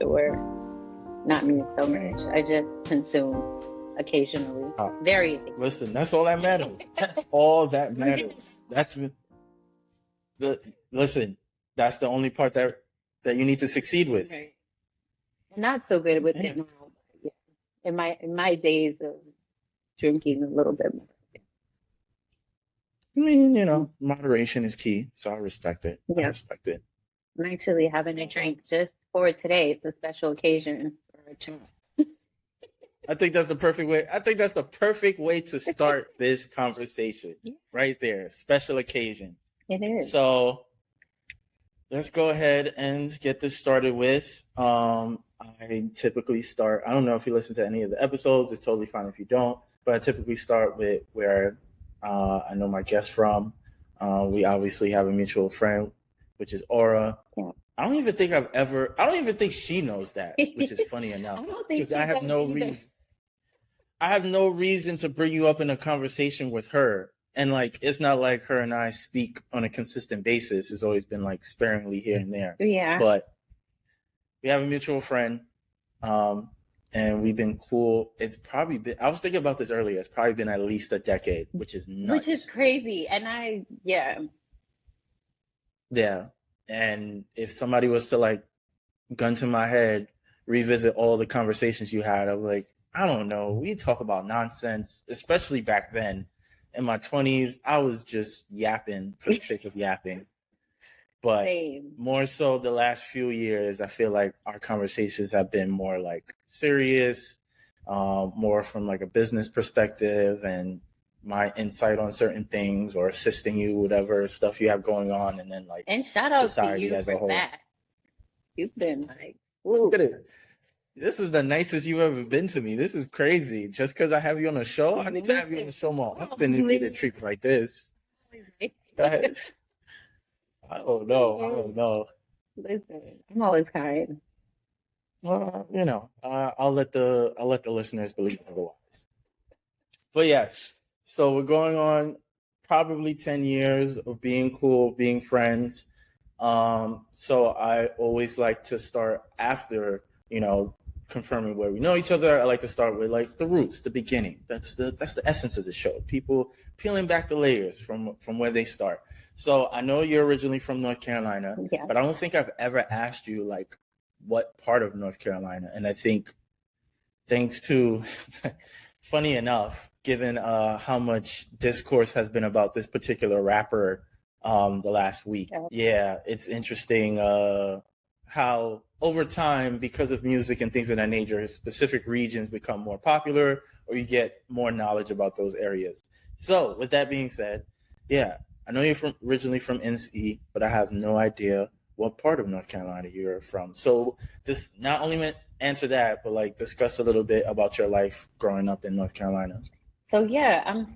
or not me so much. I just consume occasionally, Uh, very occasionally. Listen, that's all that matters. That's all that matters. That's the listen. That's the only part that you need to succeed with. Right. I'm not so good with Yeah. it now. But yeah. In my days of drinking a little bit more. I mean, moderation is key, so I respect it. I Yeah. respect it. I'm actually having a drink just for today. It's a special occasion for a chat. I think that's the perfect way. I think that's the perfect way to start this conversation. Right there, special occasion. It is. So let's go ahead and get this started with. I typically start. I don't know if you listen to any of the episodes. It's totally fine if you don't. But I typically start with where I know my guest from. We obviously have a mutual friend, which is Aura. Yeah. I don't even think she knows that, which is funny enough. I don't think she I have does no either. reason. I have no reason to bring you up in a conversation with her. And it's not like her and I speak on a consistent basis. It's always been sparingly here and there. Yeah. But we have a mutual friend. And we've been cool. It's probably been, I was thinking about this earlier. It's probably been at least a decade, which is nuts. Which is crazy. And yeah. Yeah. And if somebody was to gun to my head, revisit all the conversations you had, I was like, I don't know. We talk about nonsense, especially back then. In my 20s, I was just yapping for the sake of yapping. But Same. more so the last few years, I feel like our conversations have been more serious, more from a business perspective and my insight on certain things or assisting you, whatever stuff you have going on. And then and shout out to society you as a for whole. that. You've been Look at it. This is the nicest you've ever been to me. This is crazy. Just because I have you on a show, I need to have you on a show more often if you get a treat like this. I don't know. Listen, I'm always kind. Well, I'll let the listeners believe otherwise. But yes, so we're going on probably 10 years of being cool, being friends. So I always like to start after, confirming where we know each other. I like to start with the roots, the beginning. That's the essence of the show. People peeling back the layers from where they start. So I know you're originally from North Carolina, Yeah. but I don't think I've ever asked you what part of North Carolina. And I think thanks to, funny enough, given how much discourse has been about this particular rapper the last week. Yeah, it's interesting how over time, because of music and things of that nature, specific regions become more popular or you get more knowledge about those areas. So with that being said, yeah, I know you're originally from NC, but I have no idea what part of North Carolina you're from. So just not only answer that, but discuss a little bit about your life growing up in North Carolina. So yeah, I'm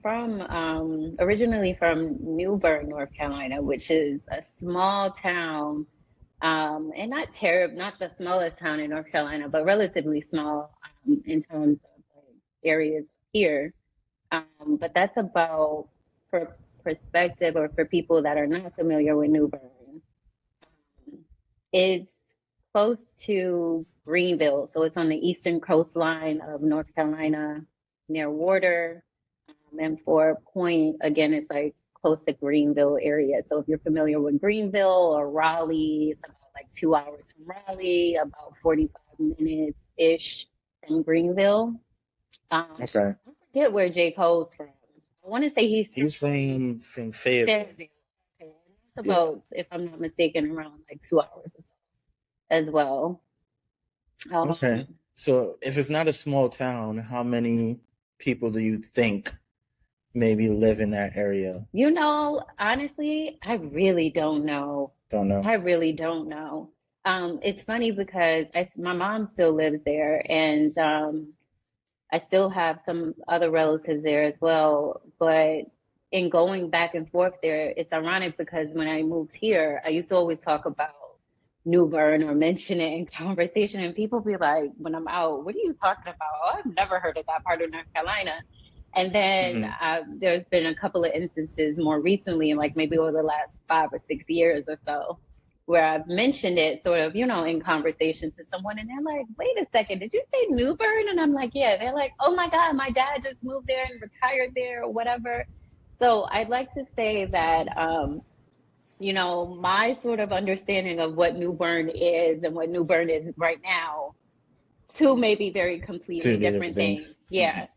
originally from Newburgh, North Carolina, which is a small town, and not the smallest town in North Carolina, but relatively small in terms of areas here. But that's about, for perspective or for people that are not familiar with Newburgh, it's close to Greenville, so it's on the eastern coastline of North Carolina, near water. And for Point, again, it's close to Greenville area. So if you're familiar with Greenville or Raleigh, it's about 2 hours from Raleigh, about 45 minutes-ish from Greenville. Okay. I forget where J. Cole's from. I want to say he's from Fayetteville. Okay. It's about, if I'm not mistaken, around 2 hours or so as well. Okay. So if it's not a small town, how many people do you think maybe live in that area? Honestly, I really don't know. I really don't know. It's funny because my mom still lives there, and I still have some other relatives there as well. But in going back and forth there, it's ironic because when I moved here, I used to always talk about New Bern or mention it in conversation, and people be like, when I'm out, what are you talking about? Oh, I've never heard of that part of North Carolina. And then there's been a couple of instances more recently, maybe over the last 5 or 6 years or so, where I've mentioned it sort of, in conversation to someone, and they're like, wait a second, did you say New Bern? And I'm like, yeah. They're like, oh my God, my dad just moved there and retired there or whatever. So I'd like to say that, my sort of understanding of what New Bern is and what New Bern is right now, two maybe very completely different things. Yeah.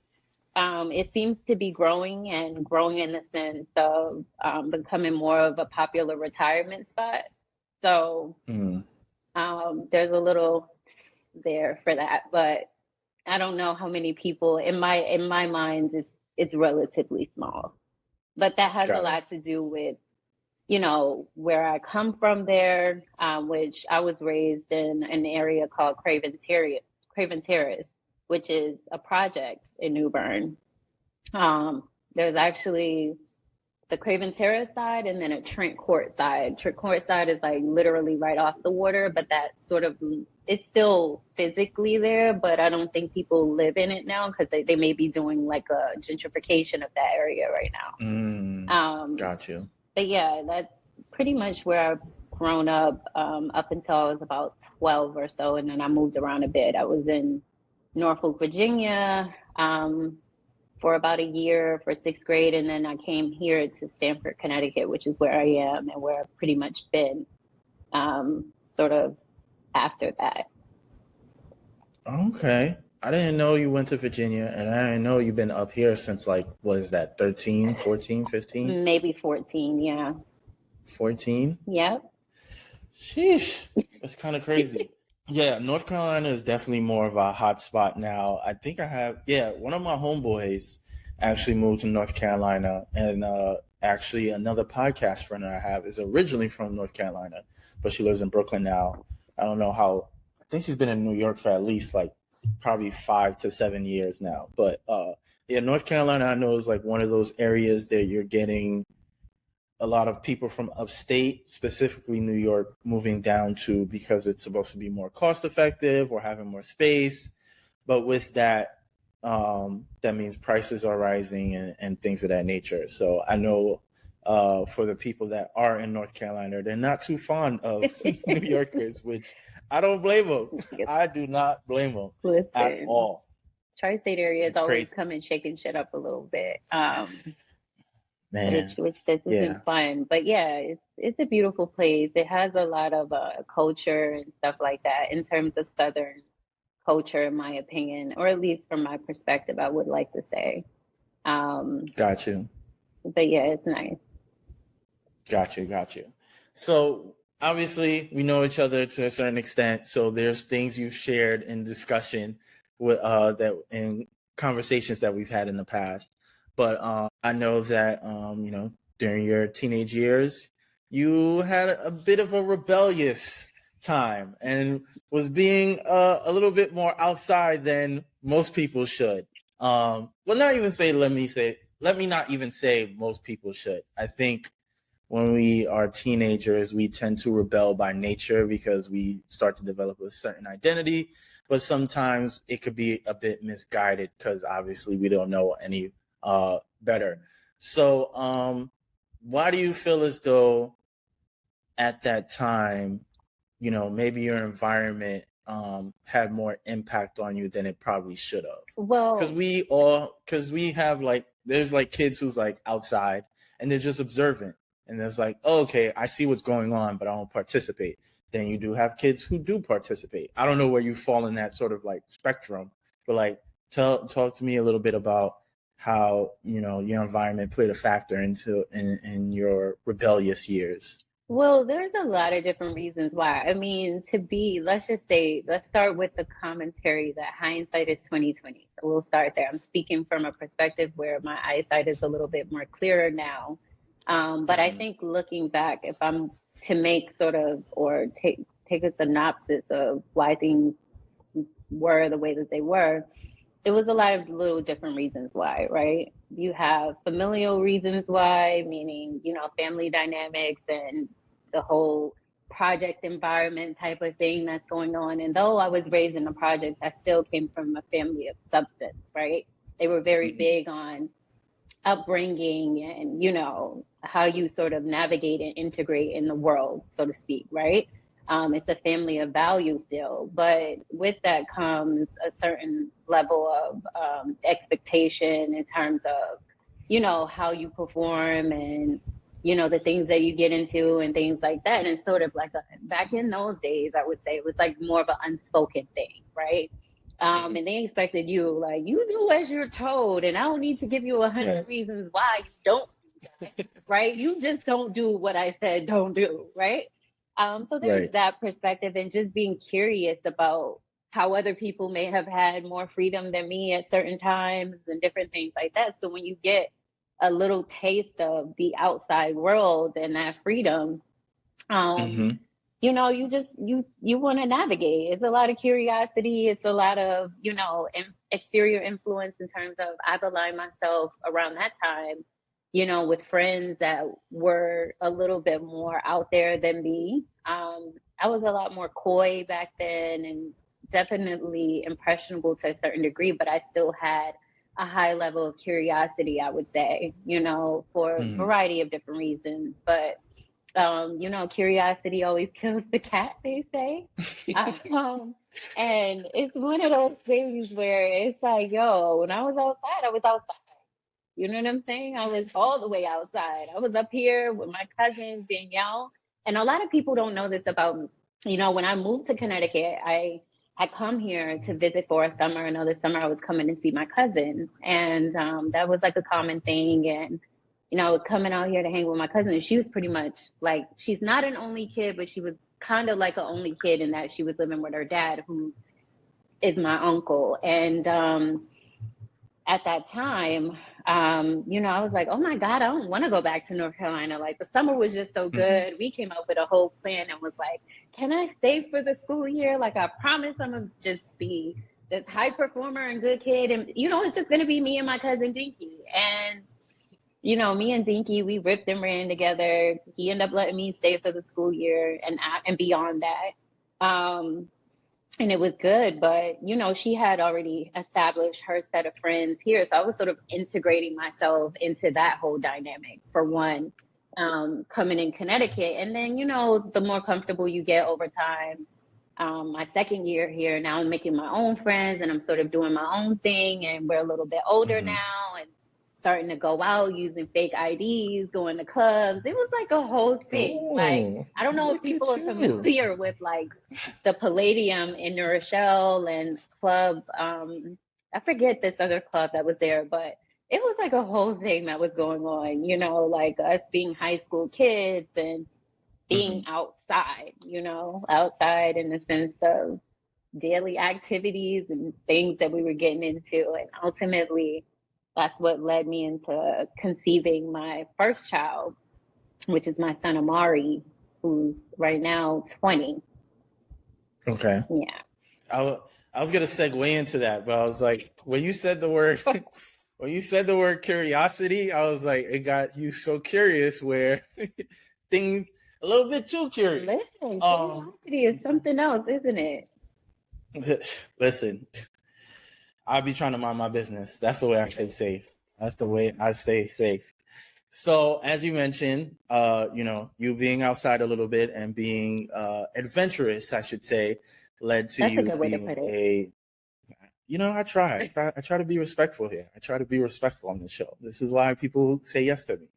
It seems to be growing and growing in the sense of becoming more of a popular retirement spot. So there's a little there for that, but I don't know how many people in my mind it's relatively small. But that has a lot to do with where I come from there, which I was raised in an area called Craven Terrace, which is a project in New Bern. There's actually the Craven Terrace side and then a Trent Court side. Trent Court side is like literally right off the water, but that sort of, it's still physically there, but I don't think people live in it now because they may be doing like a gentrification of that area right now. Got you. But yeah, that's pretty much where I've grown up until I was about 12 or so, and then I moved around a bit. I was in Norfolk, Virginia, for about a year for sixth grade, and then I came here to Stamford, Connecticut, which is where I am and where I've pretty much been sort of after that. Okay. I didn't know you went to Virginia, and I didn't know you've been up here since like, what is that, 13, 14, 15? Maybe 14, yeah. 14? Yep. Sheesh. That's kind of crazy. Yeah, North Carolina is definitely more of a hot spot now. I think one of my homeboys actually moved to North Carolina, and actually another podcast friend that I have is originally from North Carolina, but she lives in Brooklyn now. I don't know how, I think she's been in New York for at least like probably 5 to 7 years now. But yeah, North Carolina, I know, is like one of those areas that you're getting a lot of people from upstate, specifically New York, moving down to because it's supposed to be more cost effective or having more space. But with that, that means prices are rising and things of that nature. So I know for the people that are in North Carolina, they're not too fond of New Yorkers, which I don't blame them. I do not blame them at all. Tri-state area is always coming shaking shit up a little bit. Man. Which just isn't fun. But yeah, it's a beautiful place. It has a lot of culture and stuff like that in terms of Southern culture, in my opinion, or at least from my perspective, I would like to say. Got you. But yeah, it's nice. Got you. So obviously we know each other to a certain extent. So there's things you've shared in discussion with that in conversations that we've had in the past. But I know that, during your teenage years, you had a bit of a rebellious time and was being a little bit more outside than most people should. Let me not even say most people should. I think when we are teenagers, we tend to rebel by nature because we start to develop a certain identity. But sometimes it could be a bit misguided because obviously we don't know any better. So why do you feel as though at that time, maybe your environment had more impact on you than it probably should have? Well, because we have there's like kids who's like outside and they're just observant, and there's like, oh, okay, I see what's going on, but I don't participate. Then you do have kids who do participate. I don't know where you fall in that sort of like spectrum, but like talk to me a little bit about how your environment played a factor in your rebellious years. Well, there's a lot of different reasons why. I mean, let's start with the commentary that hindsight is 2020. So we'll start there. I'm speaking from a perspective where my eyesight is a little bit more clearer now. But I think looking back, if I'm to make sort of or take a synopsis of why things were the way that they were, it was a lot of little different reasons why, right? You have familial reasons why, meaning, family dynamics and the whole project environment type of thing that's going on. And though I was raised in a project, I still came from a family of substance, right? They were very big on upbringing and, you know, how you sort of navigate and integrate in the world, so to speak, right? It's a family of values still, but with that comes a certain level of expectation in terms of, you know, how you perform and, you know, the things that you get into and things like that. And sort of like back in those days, I would say it was like more of an unspoken thing, right? And they expected you, like, you do as you're told, and I don't need to give you 100 reasons why you don't do that, right? You just don't do what I said don't do, right? So there's that perspective, and just being curious about how other people may have had more freedom than me at certain times and different things like that. So when you get a little taste of the outside world and that freedom, you know, you want to navigate. It's a lot of curiosity. It's a lot of, you know, exterior influence in terms of I've aligned myself around that time, you know, with friends that were a little bit more out there than me. I was a lot more coy back then and definitely impressionable to a certain degree, but I still had a high level of curiosity, I would say, you know, for a variety of different reasons. But you know, curiosity always kills the cat, they say. And it's one of those things where it's like, yo, when I was outside, I was outside. You know what I'm saying? I was all the way outside. I was up here with my cousin Danielle. And a lot of people don't know this about me. You know, when I moved to Connecticut, I had come here to visit for a summer. Another summer, I was coming to see my cousin. And that was like a common thing. And you know, I was coming out here to hang with my cousin, and she was pretty much like, she's not an only kid, but she was kind of like an only kid in that she was living with her dad, who is my uncle. And at that time, you know, I was like, oh my God, I don't want to go back to North Carolina. Like the summer was just so good. We came up with a whole plan and was like, can I stay for the school year? Like I promise I'm going to just be this high performer and good kid. And, you know, it's just going to be me and my cousin Dinky. And you know, me and Dinky, we ripped and ran together. He ended up letting me stay for the school year and beyond that. And it was good, but you know, she had already established her set of friends here. So I was sort of integrating myself into that whole dynamic for one, coming in Connecticut. And then, you know, the more comfortable you get over time, my second year here, now I'm making my own friends and I'm sort of doing my own thing. And we're a little bit older now and starting to go out using fake IDs, going to clubs. It was like a whole thing. Like, I don't know if people are familiar with like the Palladium in New Rochelle and club. I forget this other club that was there, but it was like a whole thing that was going on, you know, like us being high school kids and being outside, you know, outside in the sense of daily activities and things that we were getting into. And ultimately, that's what led me into conceiving my first child, which is my son Amari, who's right now 20. Okay. Yeah. I was gonna segue into that, but I was like, when you said the word curiosity, I was like, it got you so curious where things a little bit too curious. Listen, curiosity is something else, isn't it? Listen, I'll be trying to mind my business. That's the way I stay safe. That's the way I stay safe. So as you mentioned, you know, you being outside a little bit and being adventurous, I should say, led to you being you know, I try to be respectful here. I try to be respectful on the show. This is why people say yes to me.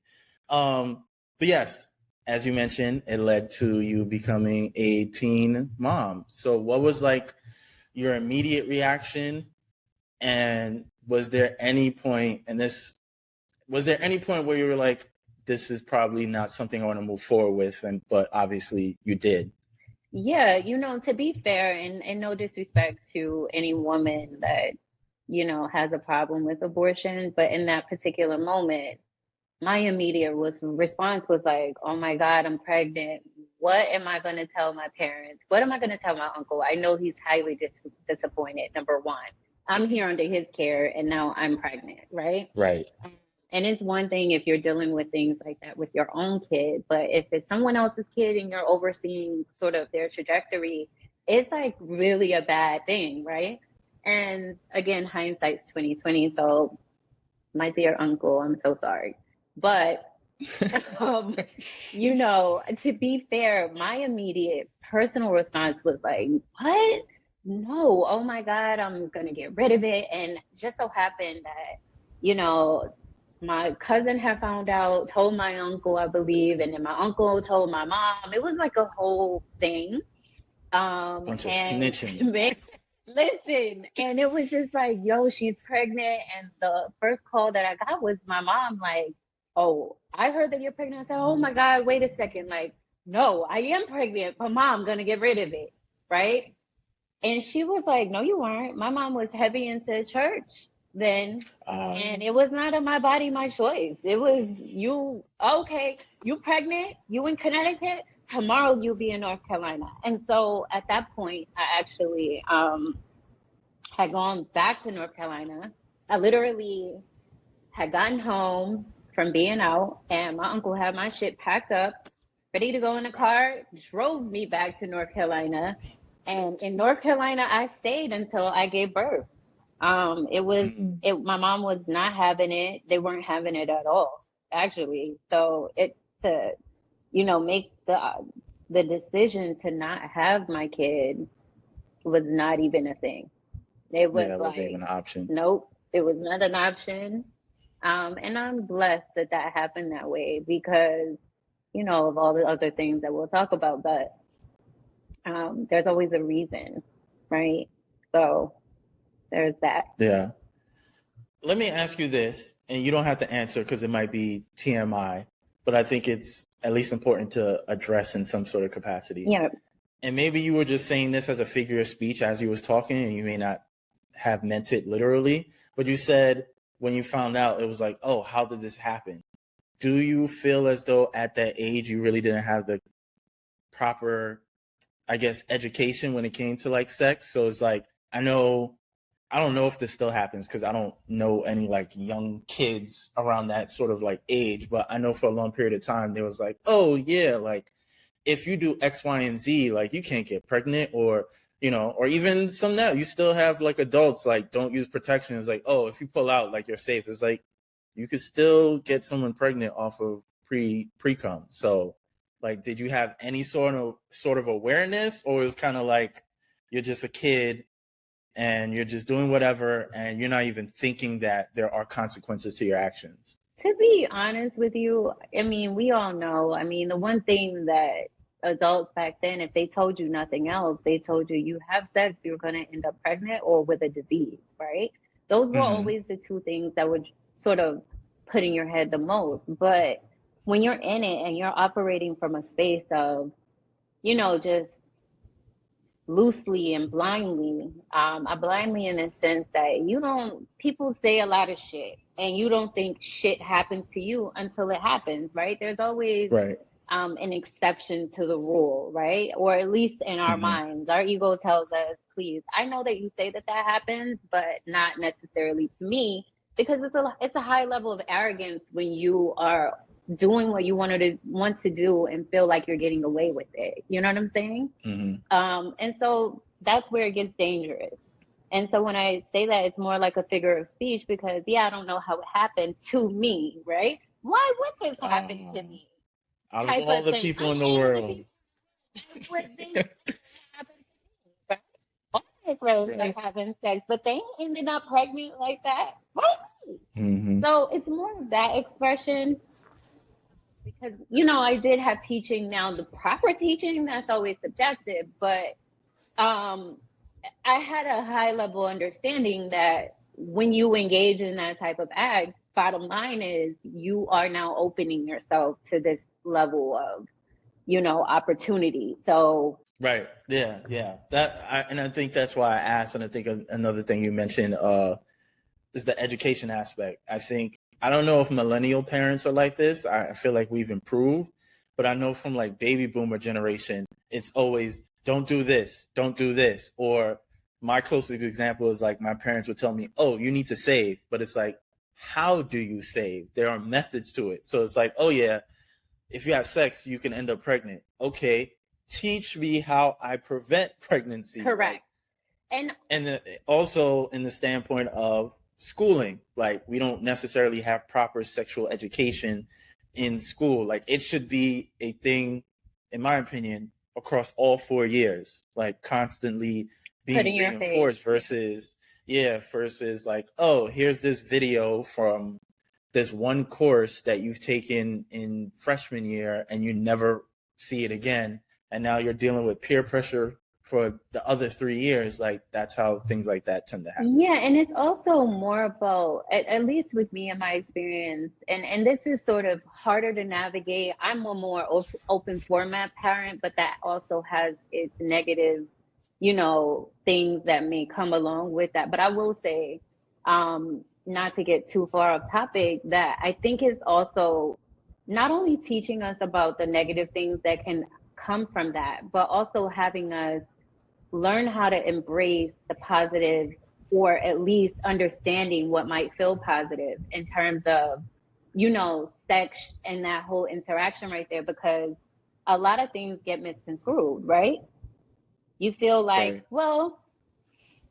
But yes, as you mentioned, it led to you becoming a teen mom. So what was like your immediate reaction? And was there any point where you were like, this is probably not something I want to move forward with, but obviously you did? Yeah, you know, to be fair, and no disrespect to any woman that, you know, has a problem with abortion, but in that particular moment, my immediate response was like, oh my God, I'm pregnant. What am I going to tell my parents? What am I going to tell my uncle? I know he's highly disappointed, number one. I'm here under his care and now I'm pregnant, right? Right. And it's one thing if you're dealing with things like that with your own kid, but if it's someone else's kid and you're overseeing sort of their trajectory, it's like really a bad thing, right? And again, hindsight's 2020. So my dear uncle, I'm so sorry. But, you know, to be fair, my immediate personal response was like, what? No, oh my God, I'm going to get rid of it. And just so happened that, you know, my cousin had found out, told my uncle, I believe, and then my uncle told my mom. It was like a whole thing. Bunch of And snitching. man, listen, and it was just like, yo, she's pregnant. And the first call that I got was my mom, like, oh, I heard that you're pregnant. I said, oh my God, wait a second. Like, no, I am pregnant, but mom, gonna get rid of it. Right. And she was like, no, you weren't. My mom was heavy into church then. And it was not a my body, my choice. It was you, okay, you pregnant, you in Connecticut, tomorrow you'll be in North Carolina. And so at that point, I actually had gone back to North Carolina. I literally had gotten home from being out, and my uncle had my shit packed up, ready to go in the car, drove me back to North Carolina. And in North Carolina, I stayed until I gave birth. My mom was not having it. They weren't having it at all, actually. So to, you know, make the decision to not have my kid was not even a thing. It was wasn't even an option. Nope, it was not an option. And I'm blessed that that happened that way because, you know, of all the other things that we'll talk about, but there's always a reason, right? So there's that. Yeah. Let me ask you this, and you don't have to answer because it might be TMI, but I think it's at least important to address in some sort of capacity. Yeah. And maybe you were just saying this as a figure of speech as you was talking, and you may not have meant it literally, but you said when you found out, it was like, oh, how did this happen? Do you feel as though at that age you really didn't have the proper, I guess, education when it came to like sex? So it's like, I don't know if this still happens because I don't know any like young kids around that sort of like age, but I know for a long period of time there was like, oh yeah, like if you do X, Y, and Z, like you can't get pregnant, or you know, or even some now you still have like adults like don't use protection. It's like, oh, if you pull out, like you're safe. It's like you could still get someone pregnant off of pre-cum. So like, did you have any sort of awareness, or it was kind of like you're just a kid and you're just doing whatever and you're not even thinking that there are consequences to your actions? To be honest with you, I mean, we all know. I mean, the one thing that adults back then, if they told you nothing else, they told you have sex, you're going to end up pregnant or with a disease, right? Those were always the two things that would sort of put in your head the most. But when you're in it and you're operating from a space of, you know, just loosely and blindly. I blindly in the sense that people say a lot of shit and you don't think shit happens to you until it happens, right? There's always an exception to the rule, right? Or at least in our minds, our ego tells us, please, I know that you say that happens, but not necessarily to me, because it's a high level of arrogance when you are doing what you want to do and feel like you're getting away with it. You know what I'm saying? And so that's where it gets dangerous. And so when I say that, it's more like a figure of speech because, yeah, I don't know how it happened to me, right? Why would this happen to me? Out of all the people in the world. What things happen to me, right? All my friends are having sex, but they ended up pregnant like that. So it's more of that expression. Because, you know, I did have teaching. Now, the proper teaching, that's always subjective, but I had a high level understanding that when you engage in that type of act, bottom line is you are now opening yourself to this level of, you know, opportunity. So right, yeah. And I think that's why I asked. And I think another thing you mentioned is the education aspect. I don't know if millennial parents are like this. I feel like we've improved, but I know from like baby boomer generation, it's always don't do this, or my closest example is like my parents would tell me, oh, you need to save, but it's like, how do you save? There are methods to it. So it's like, oh yeah, if you have sex, you can end up pregnant. Okay, teach me how I prevent pregnancy. Correct. And also in the standpoint of schooling. Like, we don't necessarily have proper sexual education in school. Like, it should be a thing, in my opinion, across all 4 years, like constantly Put being in your face. reinforced versus like, oh, here's this video from this one course that you've taken in freshman year and you never see it again. And now you're dealing with peer pressure for the other 3 years. Like, that's how things like that tend to happen. Yeah, and it's also more about, at least with me and my experience, and this is sort of harder to navigate. I'm a more open format parent, but that also has its negative, things that may come along with that. But I will say, not to get too far off topic, that I think is also not only teaching us about the negative things that can come from that, but also having us learn how to embrace the positive, or at least understanding what might feel positive in terms of, sex and that whole interaction right there, because a lot of things get misconstrued, right? You feel like, Right. well,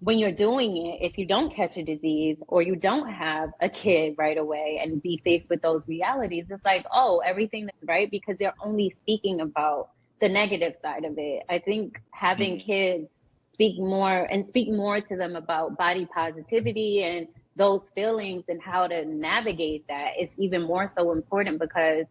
when you're doing it, if you don't catch a disease or you don't have a kid right away and be faced with those realities, it's like, oh, everything that's right, because they're only speaking about the negative side of it. I think having kids speak more to them about body positivity and those feelings and how to navigate that is even more so important, because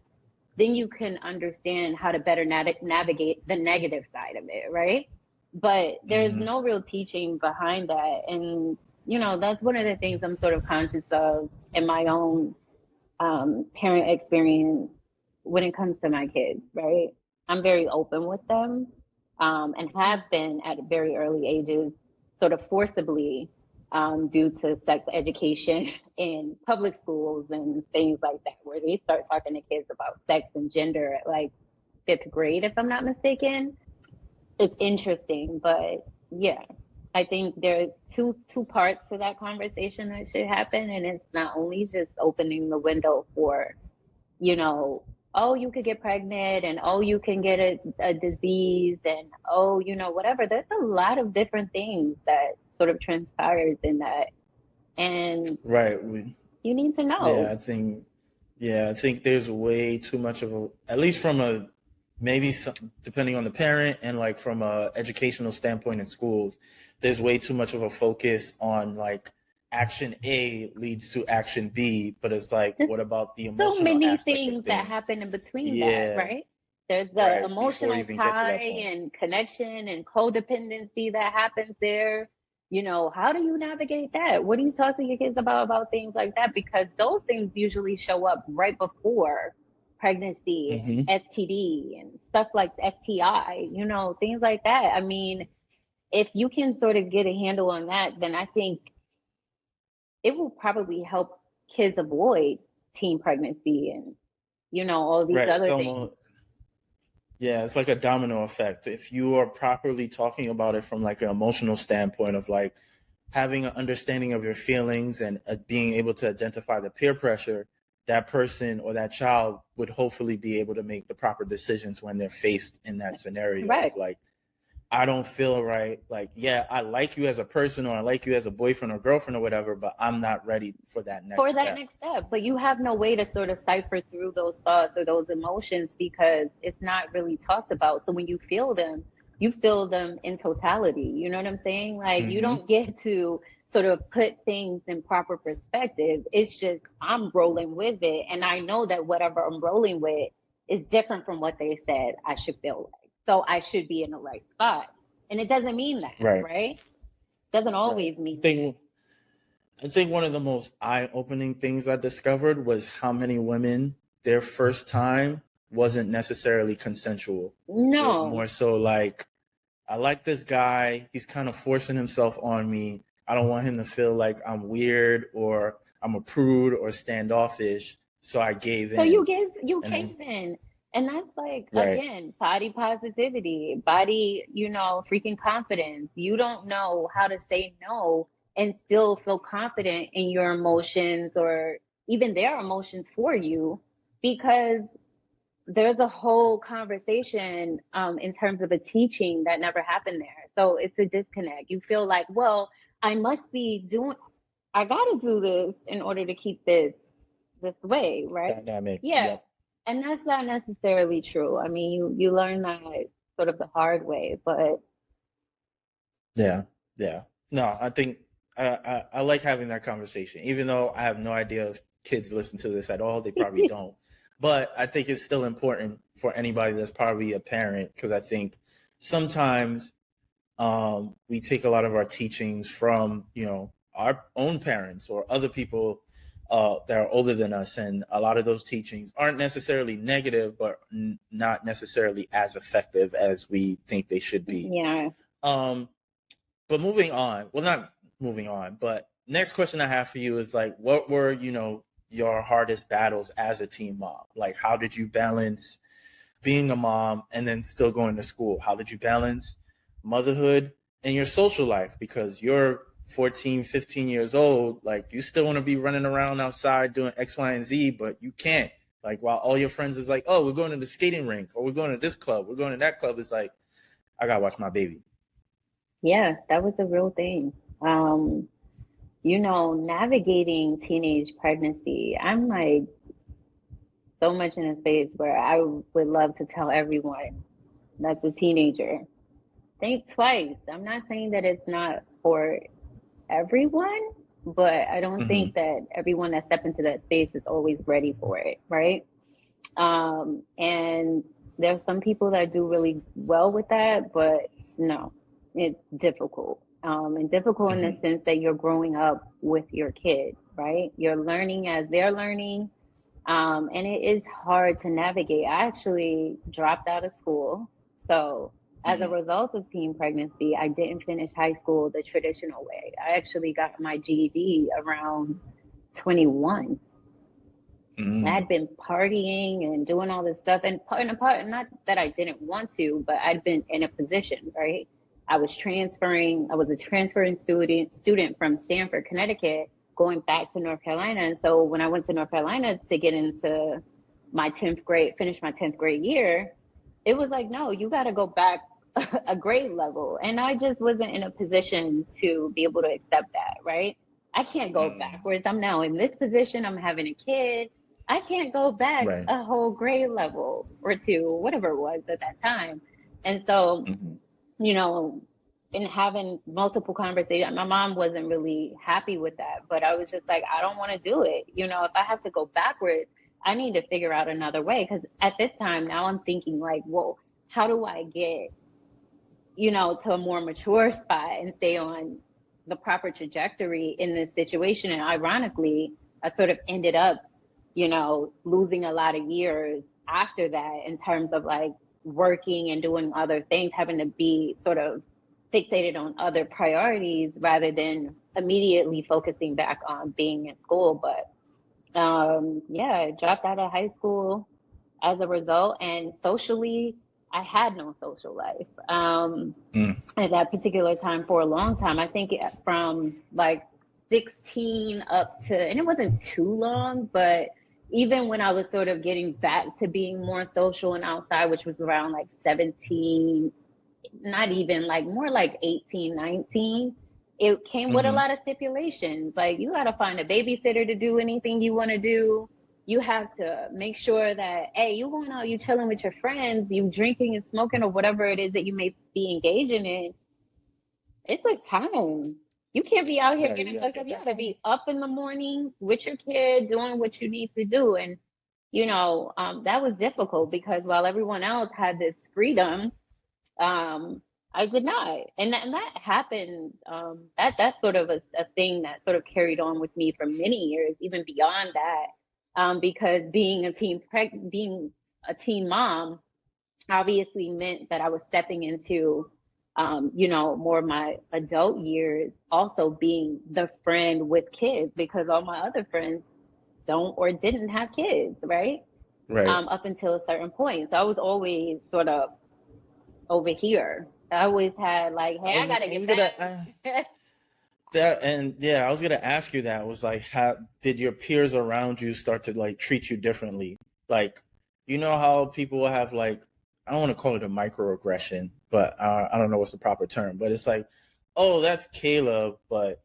then you can understand how to better navigate the negative side of it, right? But there's no real teaching behind that. And, that's one of the things I'm sort of conscious of in my own parent experience when it comes to my kids, right? I'm very open with them, and have been at very early ages, sort of forcibly, due to sex education in public schools and things like that, where they start talking to kids about sex and gender at like fifth grade, if I'm not mistaken. It's interesting, but yeah, I think there's two parts to that conversation that should happen, and it's not only just opening the window for, oh, you could get pregnant, and oh, you can get a disease, and oh, whatever. There's a lot of different things that sort of transpires in that, and Right. you need to Yeah, know. I think there's way too much of a, at least from a, maybe some, depending on the parent and like from a educational standpoint in schools, there's way too much of a focus on like action A leads to action B, but it's like, There's what about the so emotional many aspect of things that things? happen in between that, Yeah, right? There's the right. Before you emotional even get to tie that point. and connection and codependency that happens there. How do you navigate that? What do you talk to your kids about things like that? Because those things usually show up right before pregnancy and Mm-hmm. STD and stuff like STI, things like that. I mean, if you can sort of get a handle on that, then I think it will probably help kids avoid teen pregnancy and, all these Right. It's other things. almost, yeah, it's like a domino effect. If you are properly talking about it from like an emotional standpoint of like having an understanding of your feelings and being able to identify the peer pressure, that person or that child would hopefully be able to make the proper decisions when they're faced in that scenario of Right. like, I don't feel right. Like, yeah, I like you as a person or I like you as a boyfriend or girlfriend or whatever, but I'm not ready for that For next that step. next step. But you have no way to sort of cipher through those thoughts or those emotions because it's not really talked about. So when you feel them in totality. You know what I'm saying? Like, you Mm-hmm. don't get to sort of put things in proper perspective. It's just, I'm rolling with it. And I know that whatever I'm rolling with is different from what they said I should feel like. So I should be in the right spot. And it doesn't mean that, Right. right? Doesn't Right. always mean that. I think one of the most eye-opening things I discovered was how many women, their first time wasn't necessarily consensual. It was No. more so like, I like this guy. He's kind of forcing himself on me. I don't want him to feel like I'm weird or I'm a prude or standoffish. So I gave So in. you And then, cave in. And that's like, right, again, body positivity, body, freaking confidence. You don't know how to say no and still feel confident in your emotions or even their emotions for you, because there's a whole conversation, in terms of a teaching that never happened there. So it's a disconnect. You feel like, well, I must be doing I gotta do this in order to keep this way, right? Dynamic. Yeah. Yep. And that's not necessarily true. I mean, you learn that sort of the hard way, but Yeah. No, I think I like having that conversation, even though I have no idea if kids listen to this at all. They probably don't. But I think it's still important for anybody that's probably a parent, because I think sometimes we take a lot of our teachings from, our own parents or other people that are older than us, and a lot of those teachings aren't necessarily negative, but not necessarily as effective as we think they should be. yeah. But moving on, well, not moving on, but next question I have for you is like, what were, your hardest battles as a teen mom? Like, how did you balance being a mom and then still going to school? How did you balance motherhood and your social life? Because you're 14, 15 years old, like you still want to be running around outside doing X, Y, and Z, but you can't. Like, while all your friends is like, oh, we're going to the skating rink, or we're going to this club, we're going to that club, it's like, I gotta watch my baby. Yeah, that was a real thing. Navigating teenage pregnancy, I'm like so much in a space where I would love to tell everyone that's a teenager, think twice. I'm not saying that it's not for everyone, but I don't Mm-hmm. think that everyone that steps into that space is always ready for it, right? And there's some people that do really well with that, but no, it's difficult. And difficult in the Mm-hmm. sense that you're growing up with your kid, right? You're learning as they're learning. And it is hard to navigate. I actually dropped out of school. So as a Mm-hmm. result of teen pregnancy, I didn't finish high school the traditional way. I actually got my GED around 21. I Mm-hmm. had been partying and doing all this stuff, and not that I didn't want to, but I'd been in a position, right? I was transferring. I was a transferring student from Stamford, Connecticut, going back to North Carolina. And so when I went to North Carolina to get into my 10th grade, finish my 10th grade year, it was like, no, you got to go back a grade level. And I just wasn't in a position to be able to accept that, right? I can't go backwards. I'm now in this position. I'm having a kid. I can't go back Right. a whole grade level or two, whatever it was at that time. And so, Mm-hmm. you know, in having multiple conversations, my mom wasn't really happy with that, but I was just like, I don't want to do it. If I have to go backwards, I need to figure out another way. Because at this time, now I'm thinking like, whoa, how do I get, to a more mature spot and stay on the proper trajectory in this situation? And ironically, I sort of ended up, losing a lot of years after that in terms of like working and doing other things, having to be sort of fixated on other priorities rather than immediately focusing back on being in school. But yeah, I dropped out of high school as a result. And socially, I had no social life at that particular time for a long time. I think from like 16 up to, and it wasn't too long, but even when I was sort of getting back to being more social and outside, which was around like 17, not even like more like 18, 19, it came with a Mm-hmm. lot of stipulations. Like you got to find a babysitter to do anything you want to do. You have to make sure that, hey, you going out, you chilling with your friends, you drinking and smoking or whatever it is that you may be engaging in. It's like time. You can't be out here Yeah, getting you gotta fucked up. get You that got to home. be up in the morning with your kid doing what you need to do. And, that was difficult because while everyone else had this freedom, um, I did not. And that happened. That's sort of a thing that sort of carried on with me for many years, even beyond that. Because being a teen mom obviously meant that I was stepping into, more of my adult years, also being the friend with kids because all my other friends don't or didn't have kids, right? Right. Up until a certain point. So I was always sort of over here. I always had like, hey, I gotta I was get gonna back. that, and yeah, I was gonna ask you that. Was like, how did your peers around you start to like treat you differently? Like, how people will have like, I don't want to call it a microaggression, but I don't know what's the proper term. But it's like, oh, that's Kayla, but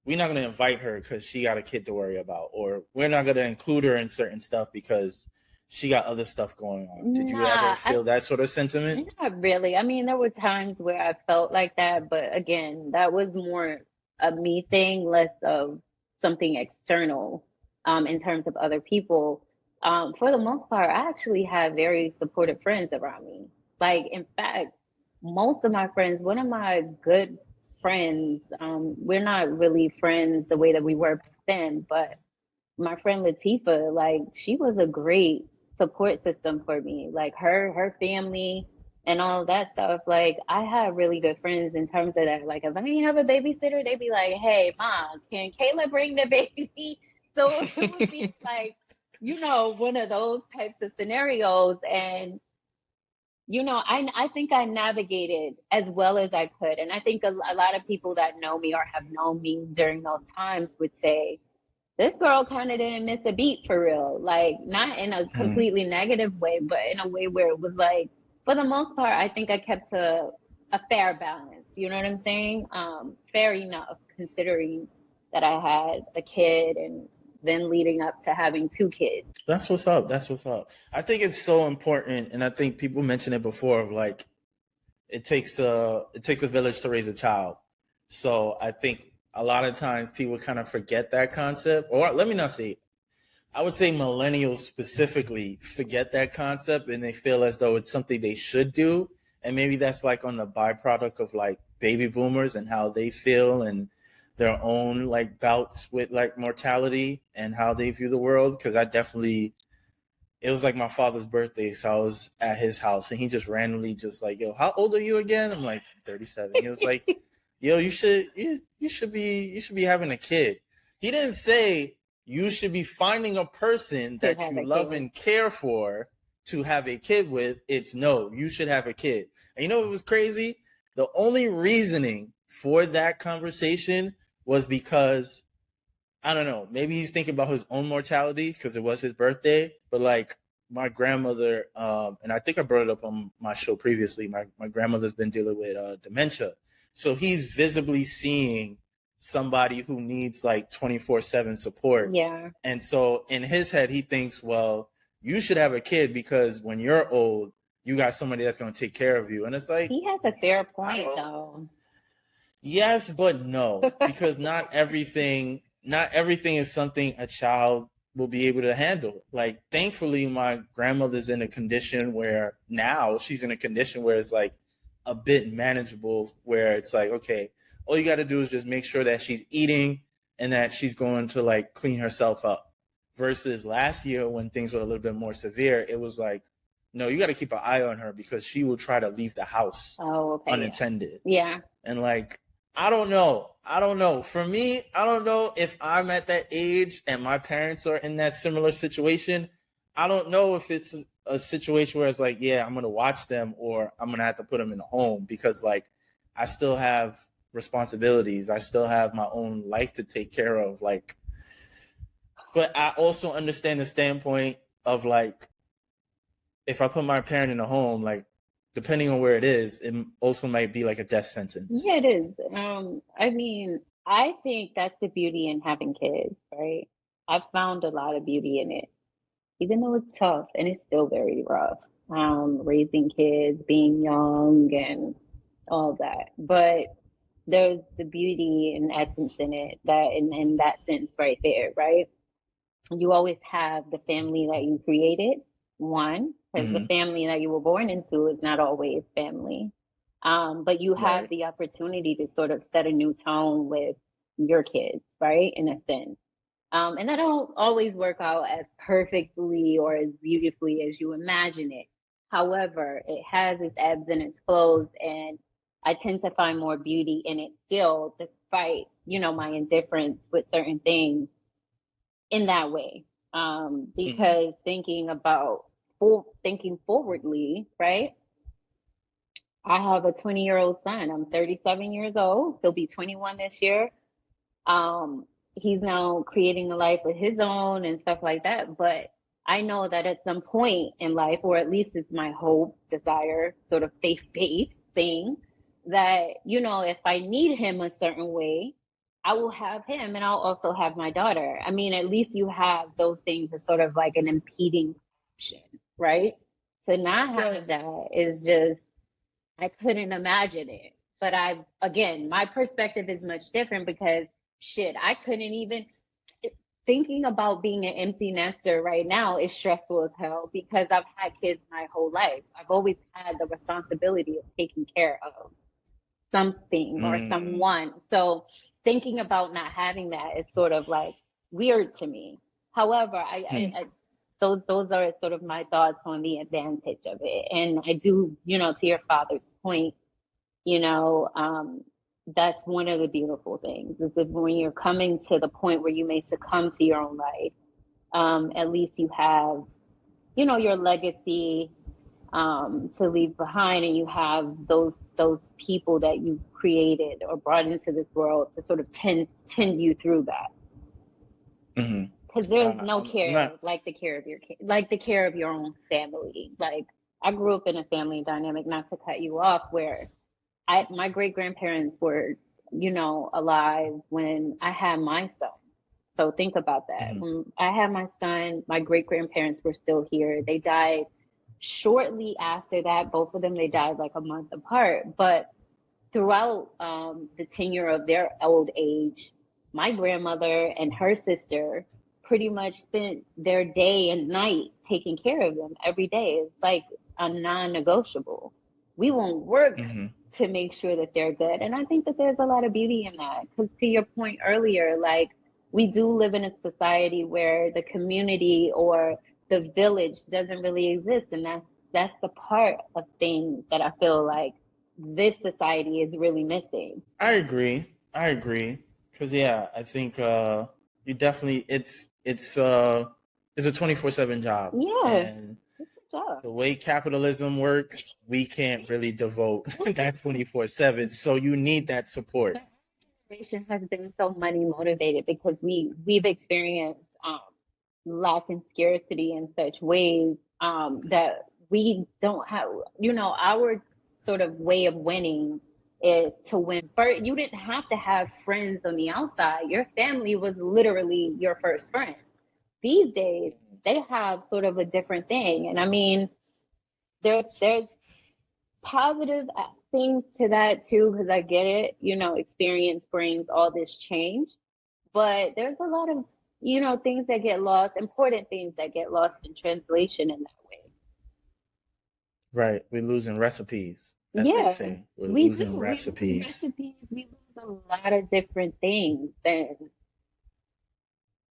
we're not going to invite her because she got a kid to worry about, or we're not going to include her in certain stuff because she got other stuff going on. Did you ever Nah, feel that sort of sentiment? not really. I mean, there were times where I felt like that, but again, that was more a me thing, less of something external, in terms of other people. For the most part, I actually have very supportive friends around me. Like, in fact, most of my friends, one of my good friends, we're not really friends the way that we were back then, but my friend Latifa, like she was a great support system for me. Like her family and all that stuff. Like I had really good friends in terms of that. Like if I didn't have a babysitter, they'd be like, "Hey, mom, can Kayla bring the baby?" So it would be like, one of those types of scenarios. And I think I navigated as well as I could. And I think a lot of people that know me or have known me during those times would say this girl kind of didn't miss a beat for real. Like, not in a completely negative way, but in a way where it was like, for the most part, I think I kept a fair balance. You know what I'm saying? Fair enough, considering that I had a kid and then leading up to having two kids. That's what's up. That's what's up. I think it's so important, and I think people mentioned it before. Of like, it takes a village to raise a child. So I think a lot of times people kind of forget that concept, or let me not say, I would say millennials specifically forget that concept, and they feel as though it's something they should do, and maybe that's like on the byproduct of like baby boomers and how they feel and their own like bouts with like mortality and how they view the world. Because I definitely, it was like my father's birthday, so I was at his house, and he just randomly just like, "Yo, how old are you again?" I'm like, 37. He was like, "Yo, you should be having a kid." He didn't say you should be finding a person To that have you a love kid. and care for to have a kid with. It's no, you should have a kid. And you know what was crazy? The only reasoning for that conversation was because I don't know. Maybe he's thinking about his own mortality because it was his birthday. But like my grandmother, and I think I brought it up on my show previously. My grandmother's been dealing with dementia, so he's visibly seeing somebody who needs like 24/7 support. Yeah. And so in his head, he thinks, well, you should have a kid because when you're old, you got somebody that's going to take care of you. And it's like, He has a fair I point, don't. though. Yes, but no, because not everything is something a child will be able to handle. Like, thankfully, my grandmother's in a condition where now she's in a condition where it's like a bit manageable, where it's like, okay, all you got to do is just make sure that she's eating and that she's going to like clean herself up. Versus last year when things were a little bit more severe, it was like, no, you got to keep an eye on her because she will try to leave the house Oh, okay. unattended. Yeah. And like, I don't know. I don't know. For me, I don't know if I'm at that age and my parents are in that similar situation. I don't know if it's a situation where it's like, yeah, I'm going to watch them or I'm going to have to put them in a home because like I still have responsibilities. I still have my own life to take care of. Like, but I also understand the standpoint of like, if I put my parent in a home, like depending on where it is, it also might be like a death sentence. Yeah, it is. I mean, I think that's the beauty in having kids, right? I've found a lot of beauty in it, even though it's tough and it's still very rough. Raising kids, being young, and all that. But there's the beauty and essence in it, that in that sense right there, right? You always have the family that you created, one, because the Mm-hmm. family that you were born into is not always family. But you have Right. the opportunity to sort of set a new tone with your kids, right? In a sense. And that don't always work out as perfectly or as beautifully as you imagine it. However, it has its ebbs and its flows, and I tend to find more beauty in it still, despite, my indifference with certain things in that way. Mm-hmm. Because thinking forwardly, right? I have a 20-year-old son. I'm 37 years old. He'll be 21 this year. He's now creating a life of his own and stuff like that. But I know that at some point in life, or at least it's my hope, desire, sort of faith-based thing, that, if I need him a certain way, I will have him and I'll also have my daughter. I mean, at least you have those things as sort of like an impeding option, right? To not have that is just, I couldn't imagine it. But again, my perspective is much different because shit, I couldn't even, thinking about being an empty nester right now is stressful as hell because I've had kids my whole life. I've always had the responsibility of taking care of something or someone. So thinking about not having that is sort of like weird to me. However, those are sort of my thoughts on the advantage of it. And I do, to your father's point, that's one of the beautiful things is that when you're coming to the point where you may succumb to your own life, at least you have, your legacy to leave behind, and you have those people that you created or brought into this world to sort of tend you through that. Because there's no care like the care of your kid, like the care of your own family. Like I grew up in a family dynamic, not to cut you off, where my great grandparents were, alive when I had my son. So think about that. When I had my son, my great grandparents were still here. They died shortly after that. Both of them, they died like a month apart. But throughout the tenure of their old age, my grandmother and her sister pretty much spent their day and night taking care of them every day. It's like a non-negotiable. We won't work to make sure that they're good. And I think that there's a lot of beauty in that. Because to your point earlier, like we do live in a society where the community or the village doesn't really exist. And that's the part of things that I feel like this society is really missing. I agree. Because I think you definitely it's a 24/7 job. Yeah. And the way capitalism works, we can't really devote that 24/7. So you need that support. Generation has been so money motivated because we've experienced lack and scarcity in such ways that we don't have, our sort of way of winning is to win first. You didn't have to have friends on the outside. Your family was literally your first friend. These days, they have sort of a different thing. And I mean, there's positive things to that too, because I get it, experience brings all this change. But there's a lot of, things that get lost, important things that get lost in translation in that way. Right. We're losing recipes. As they say. We're losing recipes. We lose a lot of different things. And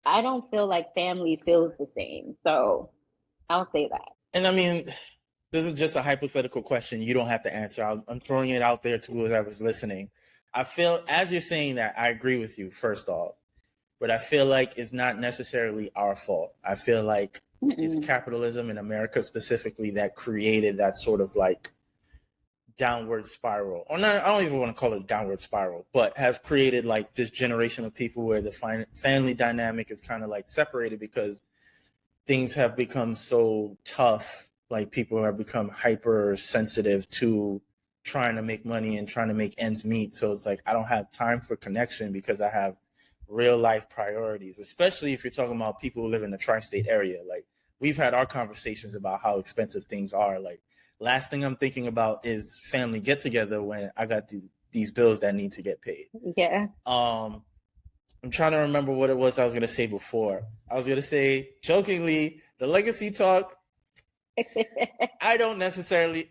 I don't feel like family feels the same. So I'll say that. And I mean, this is just a hypothetical question. You don't have to answer. I'm throwing it out there to whoever's listening. I feel, as you're saying that, I agree with you, first off. But I feel like it's not necessarily our fault. I feel like it's capitalism in America specifically that created that sort of like downward spiral. Or not, I don't even want to call it a downward spiral, but has created like this generation of people where the family dynamic is kind of like separated because things have become so tough. Like people have become hypersensitive to trying to make money and trying to make ends meet. So it's like, I don't have time for connection because I have real life priorities, especially if you're talking about people who live in the tri-state area. Like we've had our conversations about how expensive things are. Like last thing I'm thinking about is family get together when I got these bills that need to get paid. Yeah. I'm trying to remember what it was I was going to say before. I was going to say jokingly, the legacy talk. I don't necessarily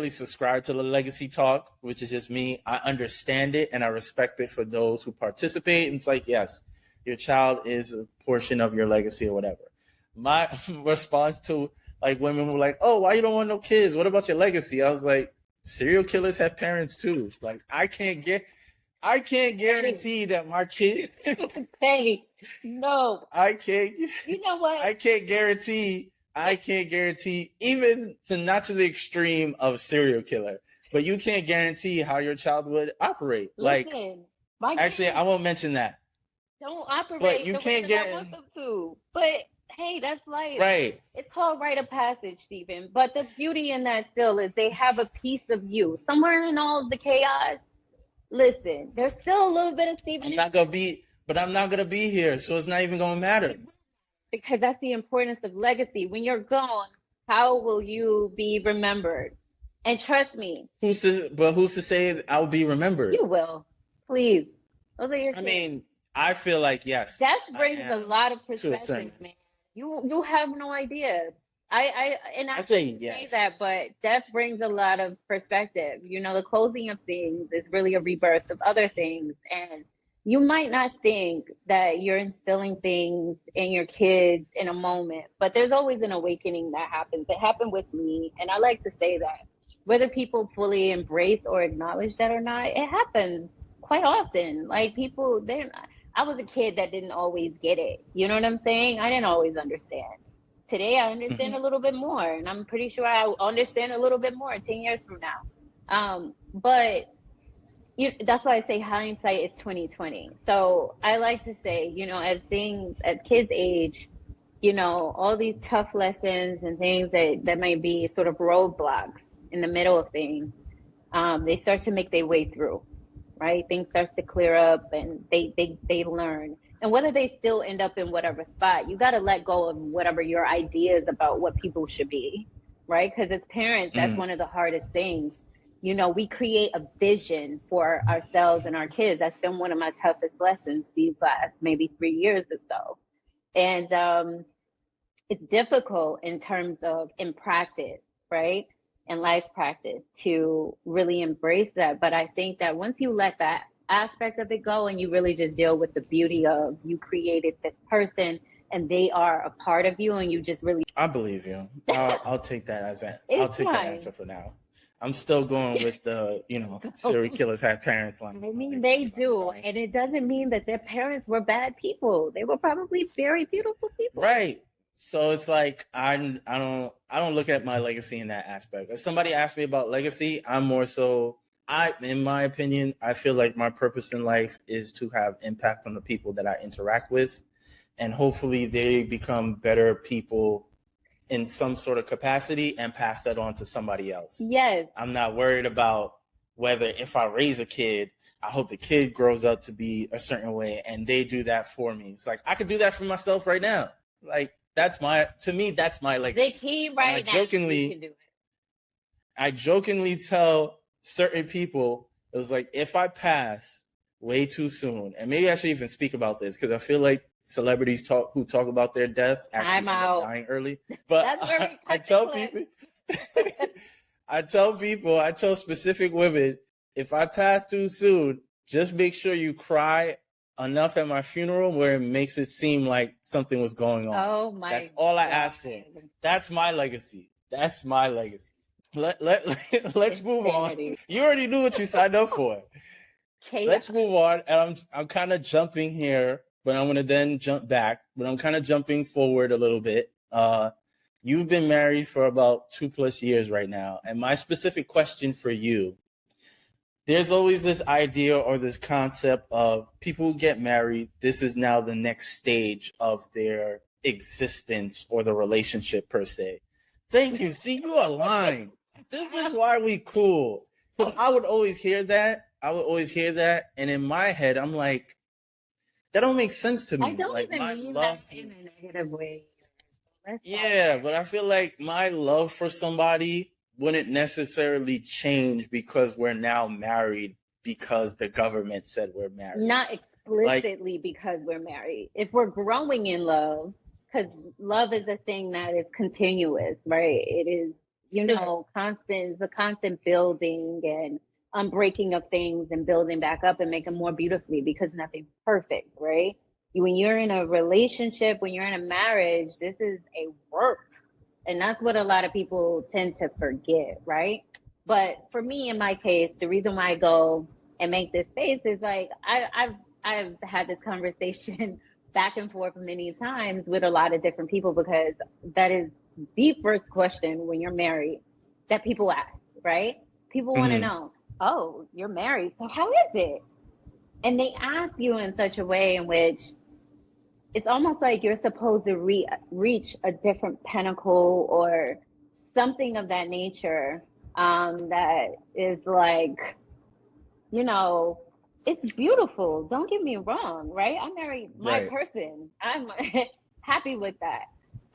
subscribe to the legacy talk, which is just me. I understand it and I respect it for those who participate. And it's like, yes, your child is a portion of your legacy or whatever. My response to like women were like, oh, why you don't want no kids? What about your legacy? I was like, serial killers have parents too. Like I can't guarantee that my kid. Hey, no. I can't. You know what? I can't guarantee, even not to the extreme of serial killer, but you can't guarantee how your child would operate. Listen, actually, I won't mention that. Don't operate but you the can't way that I want them to. But hey, that's life. Right. It's called rite of passage, Stephen. But the beauty in that still is they have a piece of you. Somewhere in all the chaos, Listen, there's still a little bit of Stephen. I'm not gonna be here, so it's not even gonna matter. Because that's the importance of legacy. When you're gone, how will you be remembered? And trust me. Who's to say I'll be remembered? You will. Please. Those are your kids. I mean, I feel like yes. Death brings a lot of perspective, man. You have no idea. I say yes. That, but death brings a lot of perspective. You know, the closing of things is really a rebirth of other things. And you might not think that you're instilling things in your kids in a moment, but there's always an awakening that happens. It happened with me. And I like to say that whether people fully embrace or acknowledge that or not, it happens quite often. Like people, I was a kid that didn't always get it. You know what I'm saying? I didn't always understand. Today, I understand a little bit more, and I'm pretty sure I'll understand a little bit more 10 years from now. But that's why I say hindsight is 2020. So I like to say, you know, as kids age, you know, all these tough lessons and things that might be sort of roadblocks in the middle of things, they start to make their way through, right? Things starts to clear up and they learn. And whether they still end up in whatever spot, you got to let go of whatever your ideas about what people should be, right? Because as parents, that's one of the hardest things. You know, we create a vision for ourselves and our kids. That's been one of my toughest lessons these last maybe 3 years or so. And it's difficult in terms of in practice, right? And life practice to really embrace that. But I think that once you let that aspect of it go and you really just deal with the beauty of you created this person and they are a part of you and you just really... I believe you. I'll take that as that answer for now. I'm still going with the, you know, serial killers have parents line. I mean, they do. And it doesn't mean that their parents were bad people. They were probably very beautiful people. Right. So it's like I don't look at my legacy in that aspect. If somebody asks me about legacy, I'm more so in my opinion, I feel like my purpose in life is to have impact on the people that I interact with, and hopefully they become better people in some sort of capacity and pass that on to somebody else. Yes. I'm not worried about whether if I raise a kid, I hope the kid grows up to be a certain way and they do that for me. It's like I could do that for myself right now. Like that's my legacy. The key right now. I jokingly tell certain people, it was like, if I pass way too soon, and maybe I should even speak about this because I feel like celebrities who talk about their death actually end up dying early. But I tell people, I tell specific women, if I pass too soon, just make sure you cry enough at my funeral where it makes it seem like something was going on. Oh my! That's all I ask for. That's my legacy. Let's move on. You already knew what you signed up for. Kayla. Let's move on. And I'm kind of jumping here, but I'm gonna then jump back. But I'm kind of jumping forward a little bit. You've been married for about 2+ years right now, and my specific question for you: there's always this idea or this concept of people who get married. This is now the next stage of their existence or the relationship per se. Thank you. See, you are lying. This is why we cool. So I would always hear that. And in my head, I'm like, that don't make sense to me. I don't like, even mean that in a negative way. But I feel like my love for somebody wouldn't necessarily change because we're now married because the government said we're married. Not explicitly because we're married. If we're growing in love, because love is a thing that is continuous, right? It is, you know, the constant building and unbreaking of things and building back up and making more beautifully because nothing's perfect, right? When you're in a relationship, when you're in a marriage, this is a work. And that's what a lot of people tend to forget, right? But for me, in my case, the reason why I go and make this space is like, I've had this conversation back and forth many times with a lot of different people because that is the first question when you're married that people ask, right? People want to know, oh, you're married, so how is it? And they ask you in such a way in which it's almost like you're supposed to reach a different pinnacle or something of that nature that is like you know, it's beautiful. Don't get me wrong, right? I married my Right. person. I'm happy with that.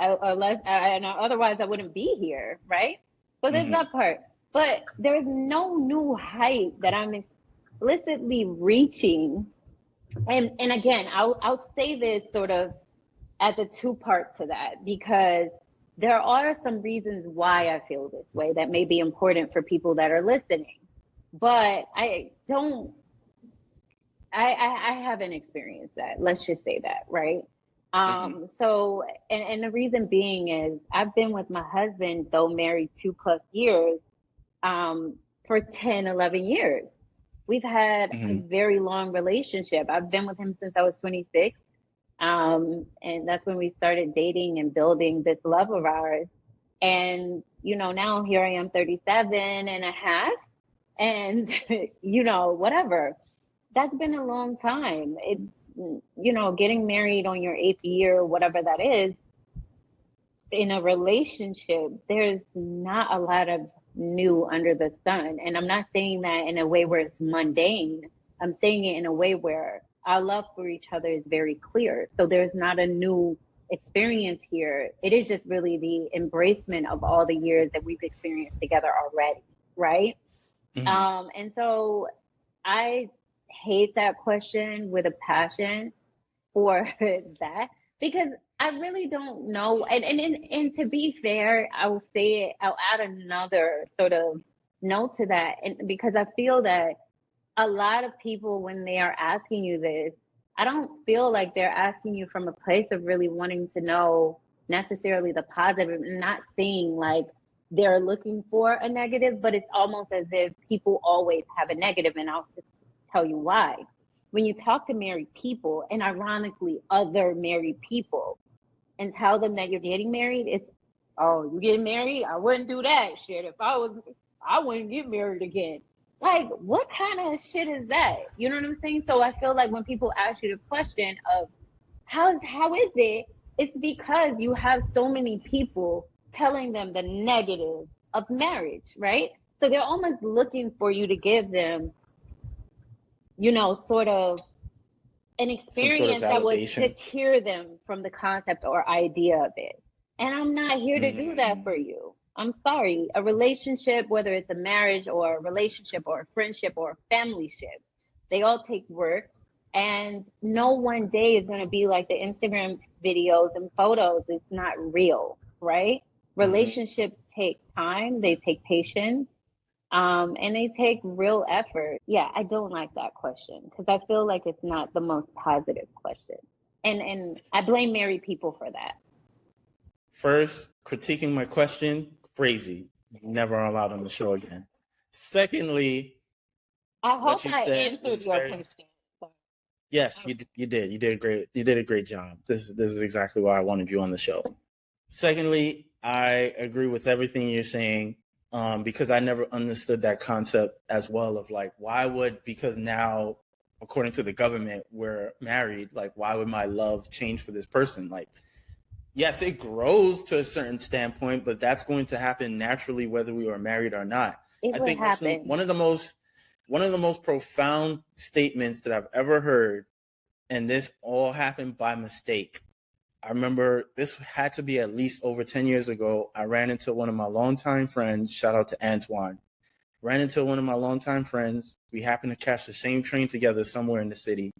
Otherwise I wouldn't be here, right? So there's Mm-hmm. that part. But there's no new height that I'm explicitly reaching. And again, I'll say this sort of as a two part to that, because there are some reasons why I feel this way that may be important for people that are listening. But I haven't experienced that. Let's just say that, right? Mm-hmm. So, and the reason being is I've been with my husband, though married 2+ years, um, for 10, 11 years. We've had a Mm-hmm. very long relationship. I've been with him since I was 26. And that's when we started dating and building this love of ours. And, now here I am 37 and a half and, whatever. That's been a long time. It's, getting married on your 8th year, whatever that is, in a relationship, there's not a lot of new under the sun. And I'm not saying that in a way where it's mundane. I'm saying it in a way where our love for each other is very clear. So there's not a new experience here. It is just really the embracement of all the years that we've experienced together already, right? Mm-hmm. And so I hate that question with a passion for that, because I really don't know. And to be fair, I will say it, I'll add another sort of note to that. And because I feel that a lot of people, when they are asking you this, I don't feel like they're asking you from a place of really wanting to know necessarily the positive, and not saying like they're looking for a negative, but it's almost as if people always have a negative, and I'll just tell you why. When you talk to married people, and ironically other married people, and tell them that you're getting married, it's, oh, you getting married? I wouldn't do that shit. I wouldn't get married again. Like, what kind of shit is that? You know what I'm saying? So I feel like when people ask you the question of how is it, it's because you have so many people telling them the negative of marriage, right? So they're almost looking for you to give them, sort of an Some sort of experience that would validation. deter them from the concept or idea of it. And I'm not here to do Mm-hmm. that for you. I'm sorry. A relationship, whether it's a marriage or a relationship or a friendship or a family ship, they all take work. And no one day is going to be like the Instagram videos and photos. It's not real, right? Mm-hmm. Relationships take time, they take patience, and they take real effort. Yeah, I don't like that question because I feel like it's not the most positive question. And I blame married people for that. First, critiquing my question, crazy. Never allowed on the show again. Secondly, I what hope you I said answered is your very question. yes, you did. You did a great job. This is exactly why I wanted you on the show. Secondly, I agree with everything you're saying, because I never understood that concept as well of like, why would, because now, according to the government, we're married, like, why would my love change for this person? Like, yes, it grows to a certain standpoint, but that's going to happen naturally whether we are married or not. It I would think happen. one of the most profound statements that I've ever heard, and this all happened by mistake. I remember this had to be at least over 10 years ago. I ran into one of my longtime friends. Shout out to Antoine. Ran into one of my longtime friends. We happened to catch the same train together somewhere in the city.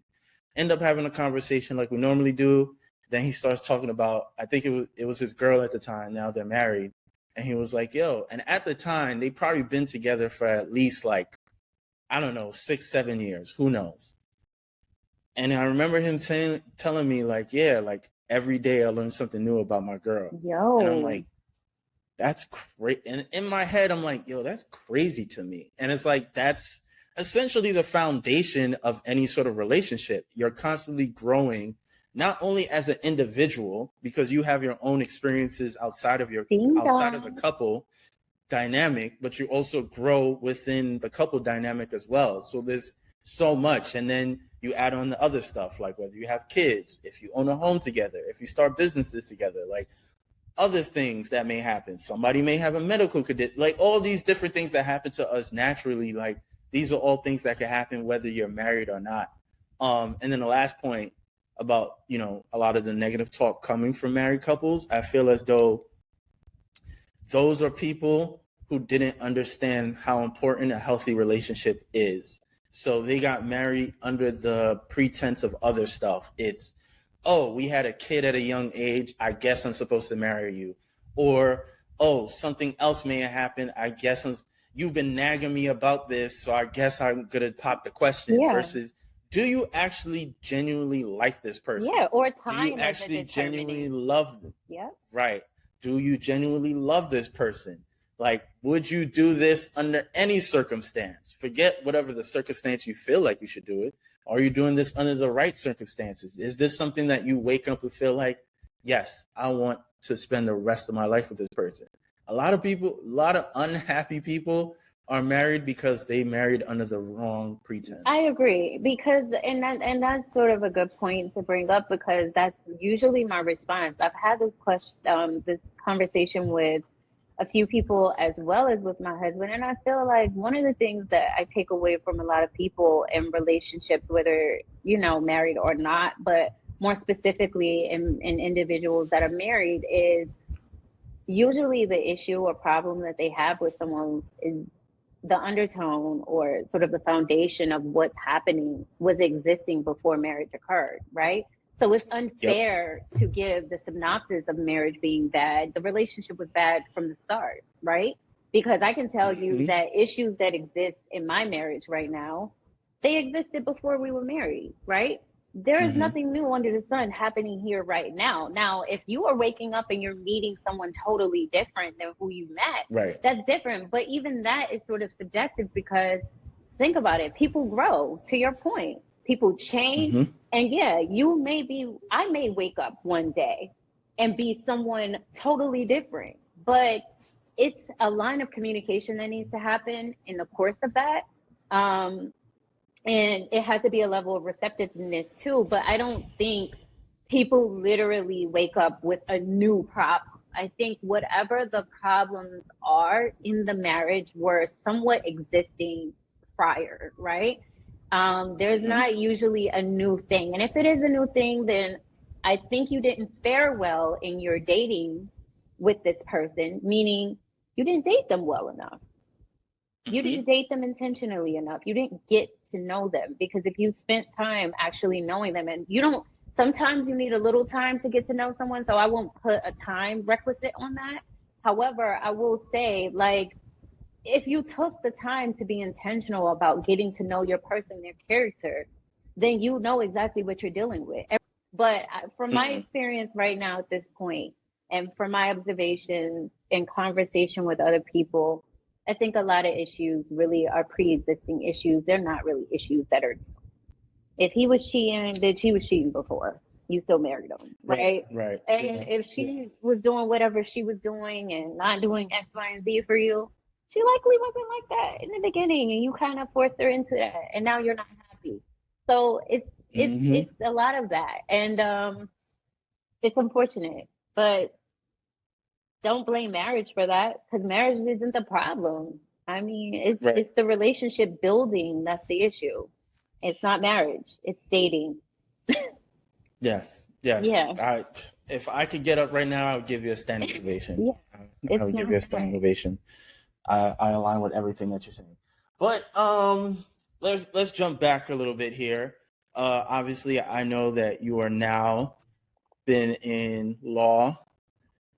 End up having a conversation like we normally do. Then he starts talking about, I think it was his girl at the time. Now they're married. And he was like, yo, and at the time, they probably been together for at least like, I don't know, 6, 7 years. Who knows? And I remember him telling me like, yeah, like every day I learn something new about my girl. And I'm Yo, like, that's great. And in my head, I'm like, yo, that's crazy to me. And it's like, that's essentially the foundation of any sort of relationship. You're constantly growing, not only as an individual, because you have your own experiences outside of ding the dong. couple dynamic, but you also grow within the couple dynamic as well. So there's so much. And then you add on the other stuff, like whether you have kids, if you own a home together, if you start businesses together, like other things that may happen. Somebody may have a medical condition, like all these different things that happen to us naturally. Like These are all things that can happen whether you're married or not. And then the last point about, a lot of the negative talk coming from married couples, I feel as though those are people who didn't understand how important a healthy relationship is. So they got married under the pretense of other stuff. It's, oh, we had a kid at a young age, I guess I'm supposed to marry you. Or, oh, something else may have happened, I guess you've been nagging me about this, so I guess I'm going to pop the question. Yeah. Versus, do you actually genuinely like this person? Yeah, or time. Do you actually genuinely love them? Yeah. Right. Do you genuinely love this person? Like, would you do this under any circumstance? Forget whatever the circumstance you feel like you should do it. Are you doing this under the right circumstances? Is this something that you wake up and feel like, yes, I want to spend the rest of my life with this person? A lot of unhappy people are married because they married under the wrong pretense. I agree, because and that's sort of a good point to bring up, because that's usually my response. I've had this conversation with a few people as well as with my husband, and I feel like one of the things that I take away from a lot of people in relationships, whether married or not, but more specifically in individuals that are married, is usually the issue or problem that they have with someone is the undertone or sort of the foundation of what's happening was existing before marriage occurred, right? So it's unfair to give the synopsis of marriage being bad. The relationship was bad from the start, right? Because I can tell you that issues that exist in my marriage right now, they existed before we were married, right? There is nothing new under the sun happening here right now. Now, if you are waking up and you're meeting someone totally different than who you met, right, that's different. But even that is sort of subjective, because think about it. People grow, to your point. People change. And yeah, I may wake up one day and be someone totally different. But it's a line of communication that needs to happen in the course of that. And it has to be a level of receptiveness too. But I don't think people literally wake up with a new problem. I think whatever the problems are in the marriage were somewhat existing prior, right? There's not usually a new thing. And if it is a new thing, then I think you didn't fare well in your dating with this person, meaning you didn't date them well enough. You didn't date them intentionally enough. You didn't get to know them, because if you spent time actually knowing them, and sometimes you need a little time to get to know someone. So I won't put a time requisite on that. However, I will say, like, if you took the time to be intentional about getting to know your person, their character, then you know exactly what you're dealing with. But from my experience right now at this point, and from my observations and conversation with other people, I think a lot of issues really are pre-existing issues. They're not really issues that are. If he was cheating, then she was cheating before. You still married him, right? Right. And if she was doing whatever she was doing and not doing X, Y, and Z for you, she likely wasn't like that in the beginning, and you kind of forced her into that, and now you're not happy. So it's a lot of that, and it's unfortunate, but don't blame marriage for that, because marriage isn't the problem. I mean, it's the relationship building that's the issue. It's not marriage. It's dating. Yes. Yeah. If I could get up right now, I would give you a standing ovation. I would give you a standing ovation. I align with everything that you're saying. But let's jump back a little bit here. Obviously, I know that you are now been in law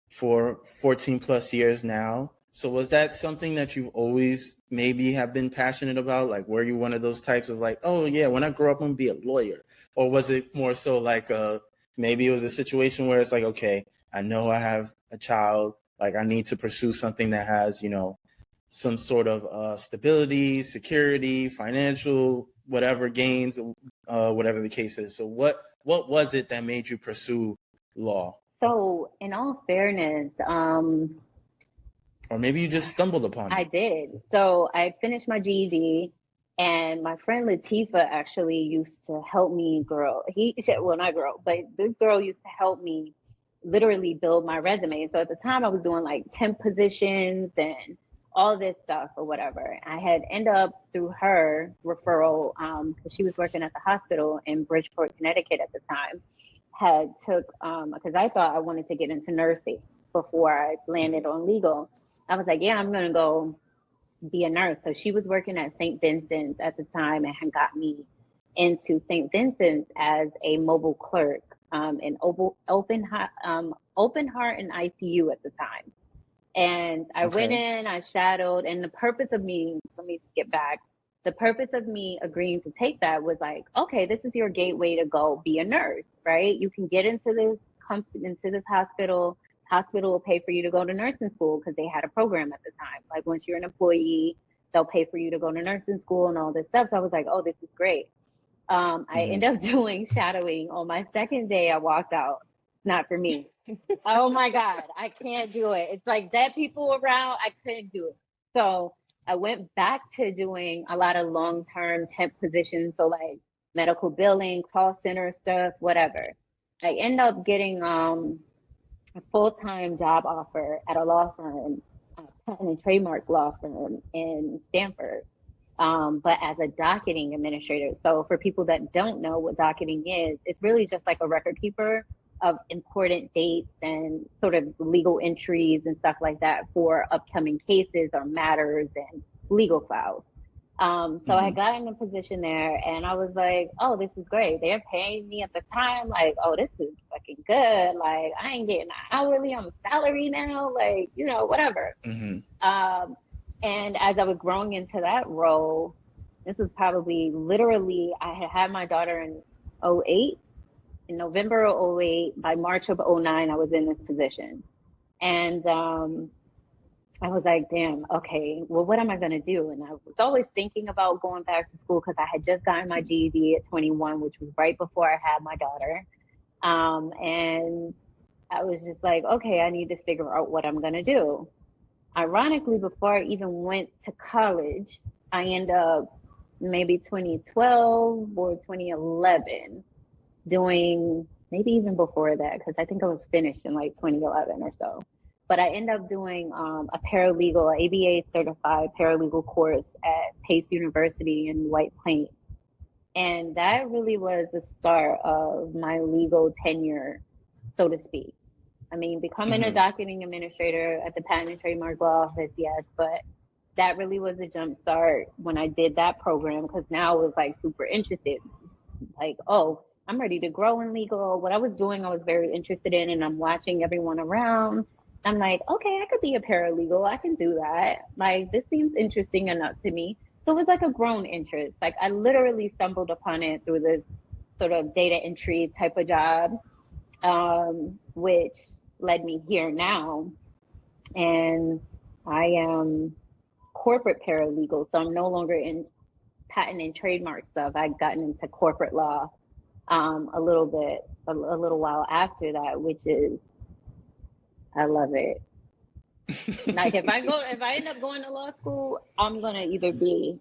for 14 plus years now. So was that something that you've always maybe have been passionate about? Like, were you one of those types of like, oh yeah, when I grow up, I'm gonna be a lawyer? Or was it more so like maybe it was a situation where it's like, okay, I know I have a child, like I need to pursue something that has, some sort of stability, security, financial, whatever gains, whatever the case is. So what was it that made you pursue law? So in all fairness, or maybe you just stumbled upon it. I did. So I finished my GED, and my friend Latifah actually used to help me grow. Not grow, but this girl used to help me literally build my resume. So at the time I was doing like temp positions and all this stuff or whatever. I had ended up through her referral, because she was working at the hospital in Bridgeport, Connecticut at the time, had took, because I thought I wanted to get into nursing before I landed on legal. I was like, yeah, I'm going to go be a nurse. So she was working at St. Vincent's at the time and had got me into St. Vincent's as a mobile clerk, in open heart and ICU at the time. And I went in, I shadowed, and the purpose of me, let me skip back. The purpose of me agreeing to take that was like, okay, this is your gateway to go be a nurse, right? You can get into this hospital. Hospital will pay for you to go to nursing school because they had a program at the time. Like once you're an employee, they'll pay for you to go to nursing school and all this stuff. So I was like, oh, this is great. I ended up doing shadowing. On my second day, I walked out. Not for me. Oh my God, I can't do it. It's like dead people around. I couldn't do it. So I went back to doing a lot of long-term temp positions. So like medical billing, call center stuff, whatever. I end up getting a full-time job offer at a law firm, a patent and trademark law firm in Stanford. But as a docketing administrator. So for people that don't know what docketing is, it's really just like a record keeper of important dates and sort of legal entries and stuff like that for upcoming cases or matters and legal files. So I got in a position there and I was like, oh, this is great. They're paying me at the time. Like, oh, this is fucking good. Like, I ain't getting hourly. I'm salary now. Like, whatever. And as I was growing into that role, this was probably literally, I had my daughter in 2008. In November of 2008, by March of 2009, I was in this position. And I was like, damn, okay, well, what am I going to do? And I was always thinking about going back to school because I had just gotten my GED at 21, which was right before I had my daughter. And I was just like, okay, I need to figure out what I'm going to do. Ironically, before I even went to college, I ended up maybe 2012 or 2011 doing, maybe even before that, because I think I was finished in like 2011 or so. But I ended up doing a paralegal, ABA certified paralegal course at Pace University in White Plains. And that really was the start of my legal tenure, so to speak. I mean, becoming a docketing administrator at the Patent and Trademark Law Office, yes, but that really was a jump start when I did that program, because now I was like super interested. Like, oh, I'm ready to grow in legal. What I was doing, I was very interested in, and I'm watching everyone around. I'm like, okay, I could be a paralegal. I can do that. Like, this seems interesting enough to me. So it was like a grown interest. Like, I literally stumbled upon it through this sort of data entry type of job, which led me here now. And I am corporate paralegal. So I'm no longer in patent and trademark stuff. I've gotten into corporate law a little while after that, which is, I love it. Like if I end up going to law school, I'm gonna either be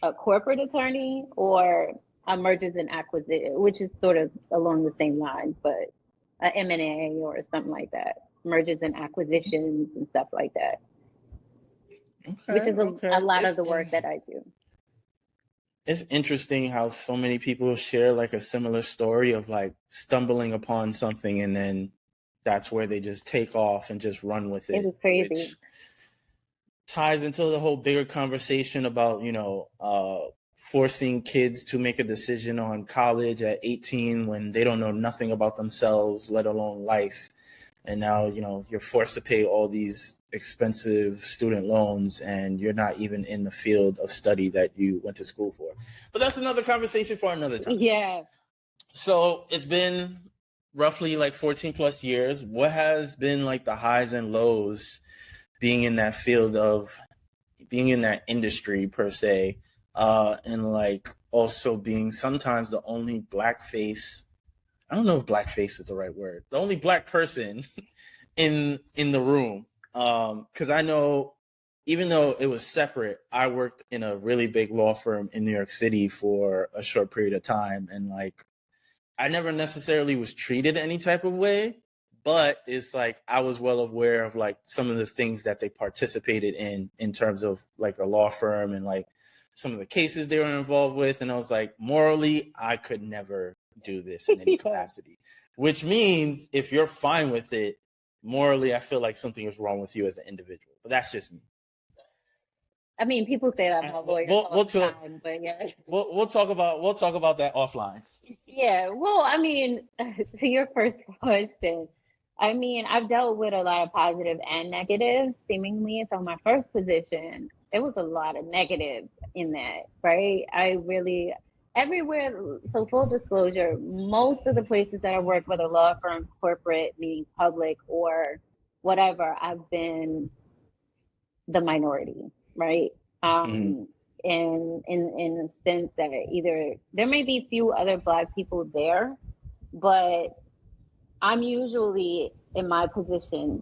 a corporate attorney or a mergers and acquisition, which is sort of along the same lines, but a M&A or something like that. Mergers and acquisitions and stuff like that. Okay, which is a lot of the work that I do. It's interesting how so many people share like a similar story of like stumbling upon something and then that's where they just take off and just run with it. It was crazy. Which ties into the whole bigger conversation about, forcing kids to make a decision on college at 18 when they don't know nothing about themselves, let alone life. And now, you're forced to pay all these expensive student loans and you're not even in the field of study that you went to school for. But that's another conversation for another time. Yeah. So it's been roughly like 14 plus years. What has been like the highs and lows being in that field being in that industry per se, and like also being sometimes the only black face, I don't know if black face is the right word, the only black person in the room. Because I know, even though it was separate, I worked in a really big law firm in New York City for a short period of time. And like, I never necessarily was treated any type of way, but it's like I was well aware of like some of the things that they participated in terms of like a law firm and like some of the cases they were involved with. And I was like, morally, I could never do this in any capacity, which means if you're fine with it, morally, I feel like something is wrong with you as an individual. But that's just me. I mean, people say that about lawyers all the time, but yeah. We'll talk about that offline. Yeah, well, I mean, to your first question, I mean, I've dealt with a lot of positive and negative, seemingly. So my first position, there was a lot of negative in that, right? I really, everywhere, so full disclosure, most of the places that I work, whether law firm, corporate, meaning public, or whatever, I've been the minority, right? In the sense that either there may be a few other Black people there, but I'm usually in my position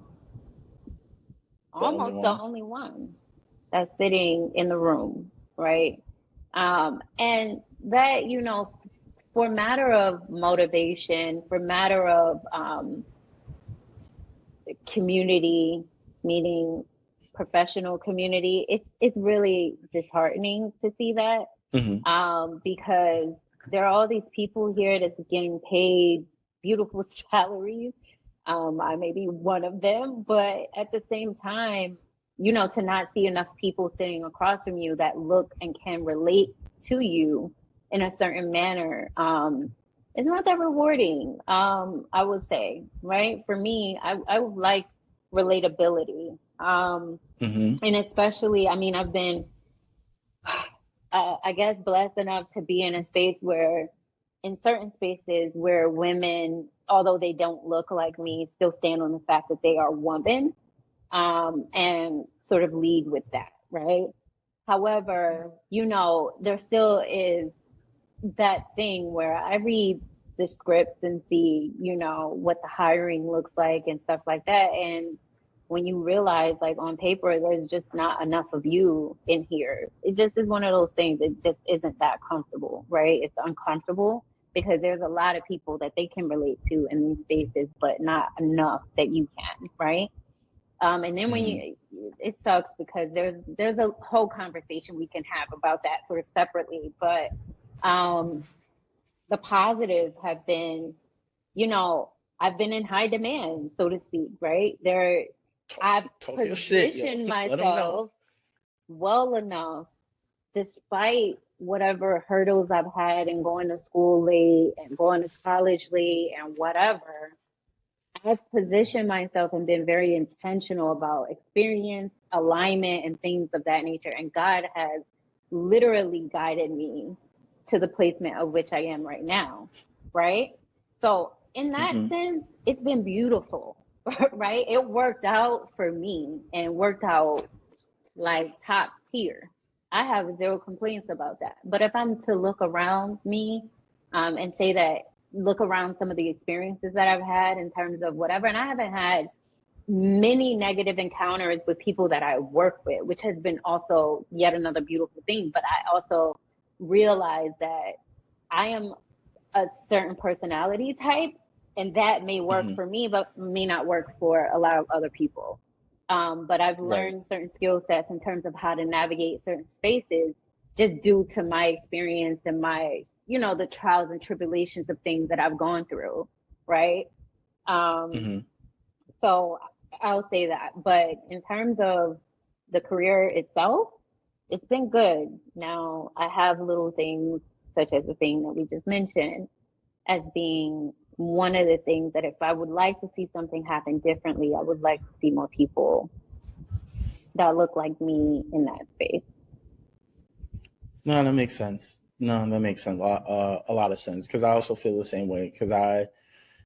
almost the only one that's sitting in the room, right? And that, you know, for matter of motivation, for matter of community, meaning professional community, it's really disheartening to see that. Because there are all these people here that's getting paid beautiful salaries. I may be one of them, but at the same time, you know, to not see enough people sitting across from you that look and can relate to you in a certain manner, it's not that rewarding, I would say, right? For me, I would like relatability. And especially, I mean, I've been, I guess, blessed enough to be in a space where, in certain spaces where women, although they don't look like me, still stand on the fact that they are women, and sort of lead with that, right? However, you know, there still is that thing where I read the scripts and see, you know, what the hiring looks like and stuff like that. And when you realize, like, on paper, there's just not enough of you in here. It just is one of those things that just isn't that comfortable, right? It's uncomfortable because there's a lot of people that they can relate to in these spaces, but not enough that you can, right? And then when it sucks because there's a whole conversation we can have about that sort of separately, but the positives have been, you know, I've been in high demand, so to speak, right? I've positioned myself well enough, despite whatever hurdles I've had in going to school late and going to college late and whatever. I've positioned myself and been very intentional about experience, alignment, and things of that nature. And God has literally guided me to the placement of which I am right now, right? So in that sense, it's been beautiful, right? It worked out for me and worked out like top tier. I have zero complaints about that. But if I'm to look around me, and say that, look around some of the experiences that I've had in terms of whatever, and I haven't had many negative encounters with people that I work with, which has been also yet another beautiful thing. But I also realize that I am a certain personality type, and that may work for me, but may not work for a lot of other people. But I've learned certain skill sets in terms of how to navigate certain spaces just due to my experience and my, you know, the trials and tribulations of things that I've gone through, right? So I'll say that. But in terms of the career itself, it's been good. Now, I have little things, such as the thing that we just mentioned, as being one of the things that if I would like to see something happen differently, I would like to see more people that look like me in that space. No, that makes sense. No, that makes sense. A lot of sense, because I also feel the same way. Because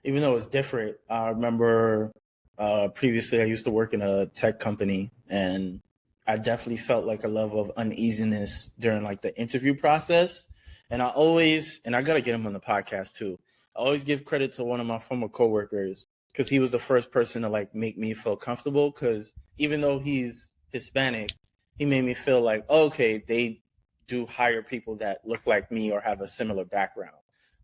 even though it's different, I remember previously I used to work in a tech company, and I definitely felt like a level of uneasiness during like the interview process. And I gotta get him on the podcast too. I always give credit to one of my former coworkers, because he was the first person to like make me feel comfortable. Because even though he's Hispanic, he made me feel like, okay, they do hire people that look like me or have a similar background.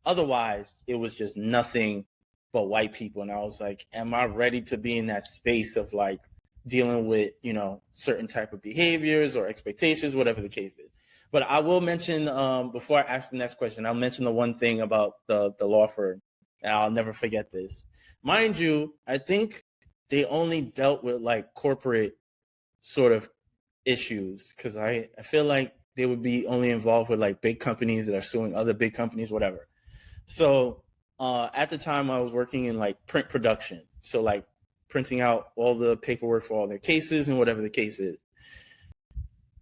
Otherwise, it was just nothing but white people. And I was like, am I ready to be in that space of like dealing with, you know, certain type of behaviors or expectations, whatever the case is. But I will mention, before I ask the next question, I'll mention the one thing about the law firm, and I'll never forget this. Mind you, I think they only dealt with like corporate sort of issues, because I feel like they would be only involved with like big companies that are suing other big companies, whatever. So at the time I was working in like print production. So like printing out all the paperwork for all their cases and whatever the case is.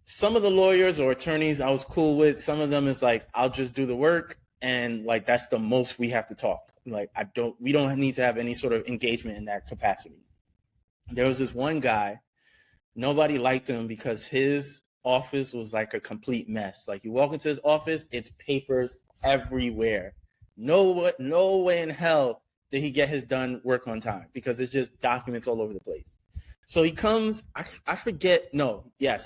Some of the lawyers or attorneys I was cool with. Some of them is like, I'll just do the work, and like that's the most we have to talk. Like we don't need to have any sort of engagement in that capacity. There was this one guy, nobody liked him because his office was like a complete mess. Like you walk into his office, it's papers everywhere. No way in hell did he get his done work on time, because it's just documents all over the place. So he comes, I forget,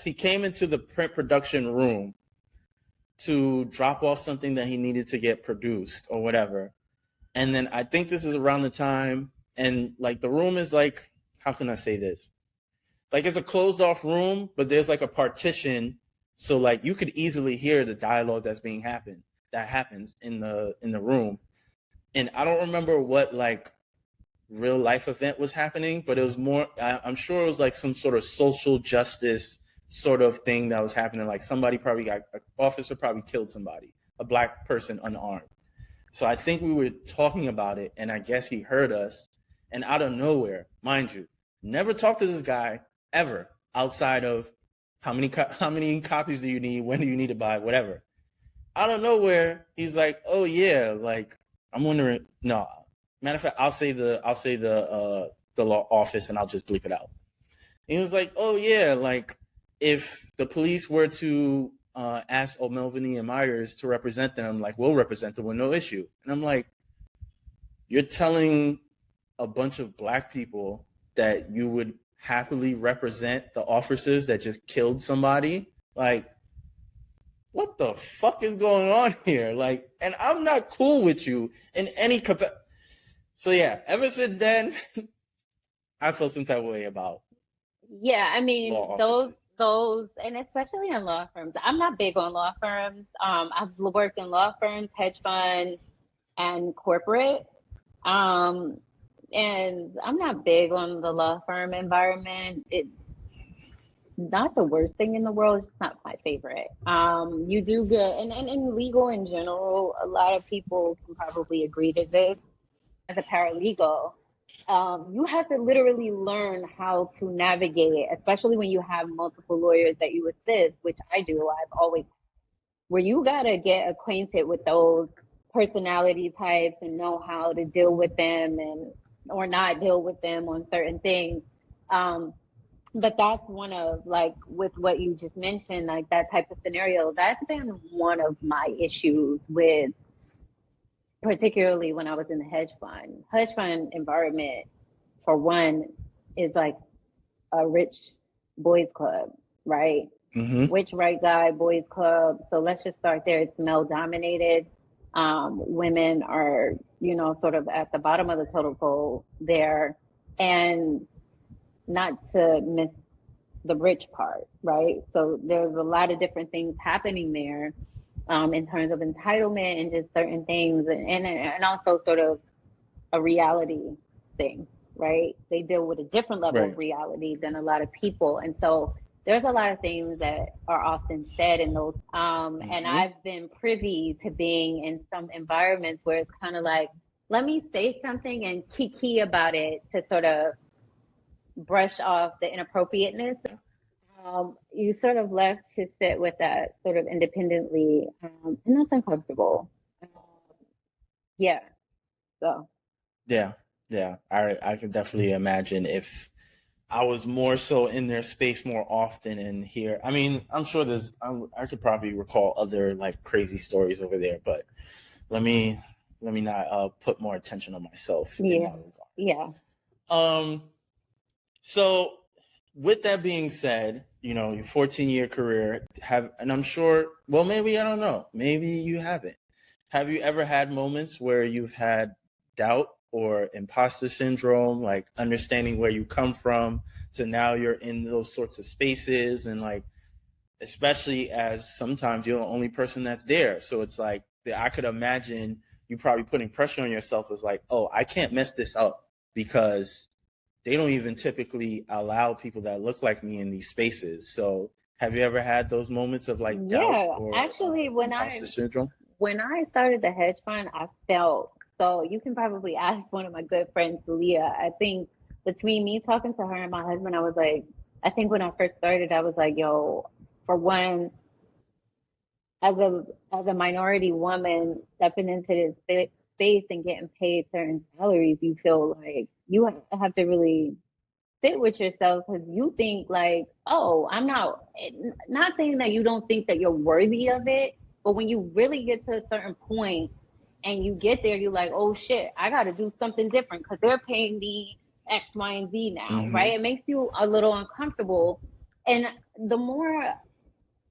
he came into the print production room to drop off something that he needed to get produced or whatever. And then I think this is around the time, and like the room is like, how can I say this? Like it's a closed off room, but there's like a partition. So like you could easily hear the dialogue that happens in the room. And I don't remember what like real life event was happening, but it was more, I'm sure it was like some sort of social justice sort of thing that was happening. Like somebody probably an officer probably killed somebody, a black person unarmed. So I think we were talking about it, and I guess he heard us, and out of nowhere, mind you, never talked to this guy ever outside of how many copies do you need? When do you need to buy? Whatever. Out of nowhere, he's like, oh yeah, like I'm wondering, no, matter of fact, I'll say the law office and I'll just bleep it out. And he was like, oh yeah, like if the police were to ask O'Melveny and Myers to represent them, like we'll represent them with no issue. And I'm like, you're telling a bunch of black people that you would happily represent the officers that just killed somebody? Like, what the fuck is going on here? Like, and I'm not cool with you in any capacity. So yeah, ever since then, I feel some type of way about. Yeah, I mean those, and especially in law firms. I'm not big on law firms. I've worked in law firms, hedge funds, and corporate. And I'm not big on the law firm environment. It's not the worst thing in the world. It's not my favorite. You do get, and legal in general, a lot of people can probably agree to this. As a paralegal, you have to literally learn how to navigate, especially when you have multiple lawyers that you assist, which I do. I've always, where you got to get acquainted with those personality types and know how to deal with them and or not deal with them on certain things. But that's one of, like, with what you just mentioned, like that type of scenario, that's been one of my issues with, particularly when I was in the hedge fund environment, for one, is like a rich boys club, right? Mm-hmm. Rich white guy boys club. So let's just start there. It's male dominated. Women are, sort of at the bottom of the totem pole there, and not to miss the rich part, right? So there's a lot of different things happening there. In terms of entitlement and just certain things, and also sort of a reality thing, right? They deal with a different level of reality than a lot of people. And so there's a lot of things that are often said in those. And I've been privy to being in some environments where it's kind of like, let me say something and kiki about it to sort of brush off the inappropriateness. You sort of left to sit with that sort of independently, and that's uncomfortable. Yeah. So. Yeah. I could definitely imagine if I was more so in their space more often and here. I mean, I'm sure I could probably recall other like crazy stories over there, but let me not put more attention on myself. Yeah. Yeah. So with that being said, your 14-year career and I'm sure, well, maybe, I don't know, maybe you haven't. Have you ever had moments where you've had doubt or imposter syndrome, like understanding where you come from, to now you're in those sorts of spaces, and like, especially as sometimes you're the only person that's there. So it's like, I could imagine you probably putting pressure on yourself as like, oh, I can't mess this up because they don't even typically allow people that look like me in these spaces. So have you ever had those moments of like doubt or actually, imposter syndrome? when I started the hedge fund, I felt, so you can probably ask one of my good friends, Leah. I think between me talking to her and my husband, I was like, I think when I first started, I was like, yo, for one, as a minority woman stepping into this space and getting paid certain salaries, you feel like you have to really sit with yourself, because you think like, oh, I'm not saying that you don't think that you're worthy of it, but when you really get to a certain point and you get there, you're like, oh shit, I got to do something different because they're paying me X, Y, and Z now, right? It makes you a little uncomfortable. And the more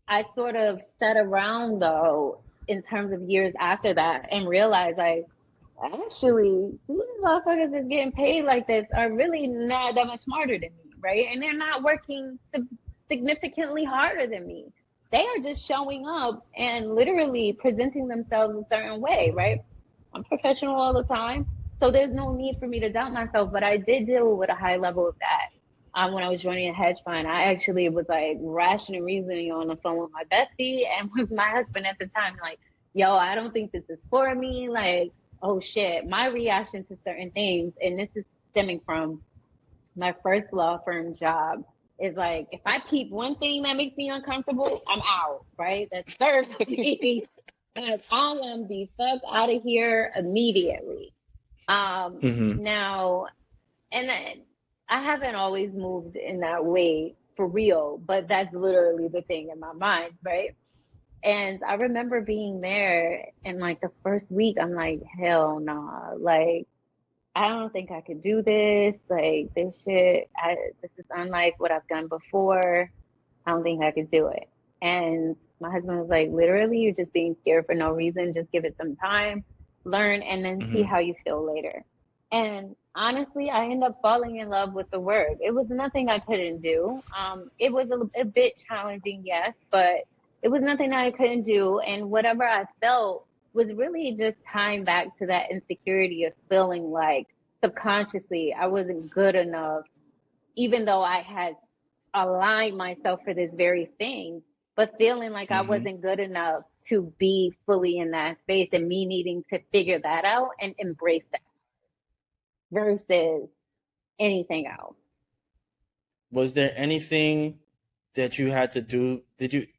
I sort of sat around though, in terms of years after that, and realized like, actually, these motherfuckers that's getting paid like this are really not that much smarter than me, right? And they're not working significantly harder than me. They are just showing up and literally presenting themselves a certain way, right? I'm professional all the time, so there's no need for me to doubt myself. But I did deal with a high level of that. When I was joining a hedge fund, I actually was like rationing, reasoning on the phone with my bestie and with my husband at the time, like, yo, I don't think this is for me. Like, oh shit, my reaction to certain things, and this is stemming from my first law firm job, is like, if I keep one thing that makes me uncomfortable, I'm out, right? That's third me. I am the fuck out of here immediately. Now, and I haven't always moved in that way for real, but that's literally the thing in my mind, right? And I remember being there, and like the first week, I'm like, hell nah. Like, I don't think I could do this. Like, this is unlike what I've done before. I don't think I could do it. And my husband was like, literally, you're just being scared for no reason. Just give it some time, learn, and then see how you feel later. And honestly, I ended up falling in love with the work. It was nothing I couldn't do. It was a bit challenging, yes, but it was nothing that I couldn't do. And whatever I felt was really just tying back to that insecurity of feeling like subconsciously I wasn't good enough, even though I had aligned myself for this very thing, but feeling like I wasn't good enough to be fully in that space, and me needing to figure that out and embrace that versus anything else. Was there anything that you had to do?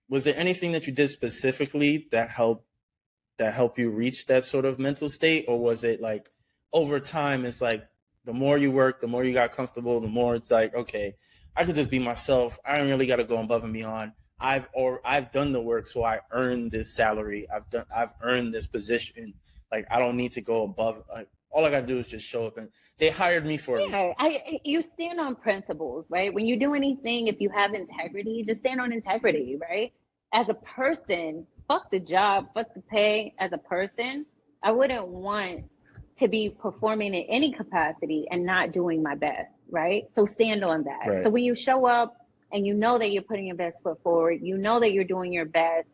Was there anything that you did specifically that helped you reach that sort of mental state? Or was it like over time, it's like the more you work, the more you got comfortable, the more it's like, okay, I could just be myself. I don't really got to go above and beyond. I've done the work, so I earned this salary. I've earned this position. Like, I don't need to go above. Like, all I got to do is just show up, and they hired me for a reason. You stand on principles, right? When you do anything, if you have integrity, just stand on integrity, right? As a person, fuck the job, fuck the pay. As a person, I wouldn't want to be performing in any capacity and not doing my best, right? So stand on that. Right. So when you show up and you know that you're putting your best foot forward, you know that you're doing your best,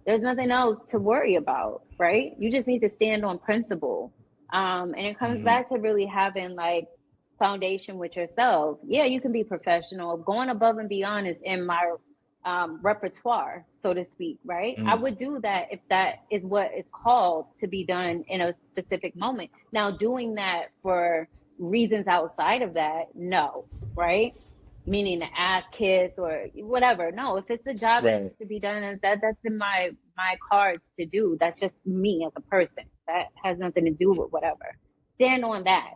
there's nothing else to worry about, right? You just need to stand on principle. And it comes back to really having like foundation with yourself. Yeah, you can be professional. Going above and beyond is in my repertoire, so to speak, right? I would do that if that is what is called to be done in a specific moment. Now, doing that for reasons outside of that, no, right? Meaning to ask kids or whatever. No, if it's a job that needs to be done, that's in my cards to do. That's just me as a person. That has nothing to do with whatever. Stand on that,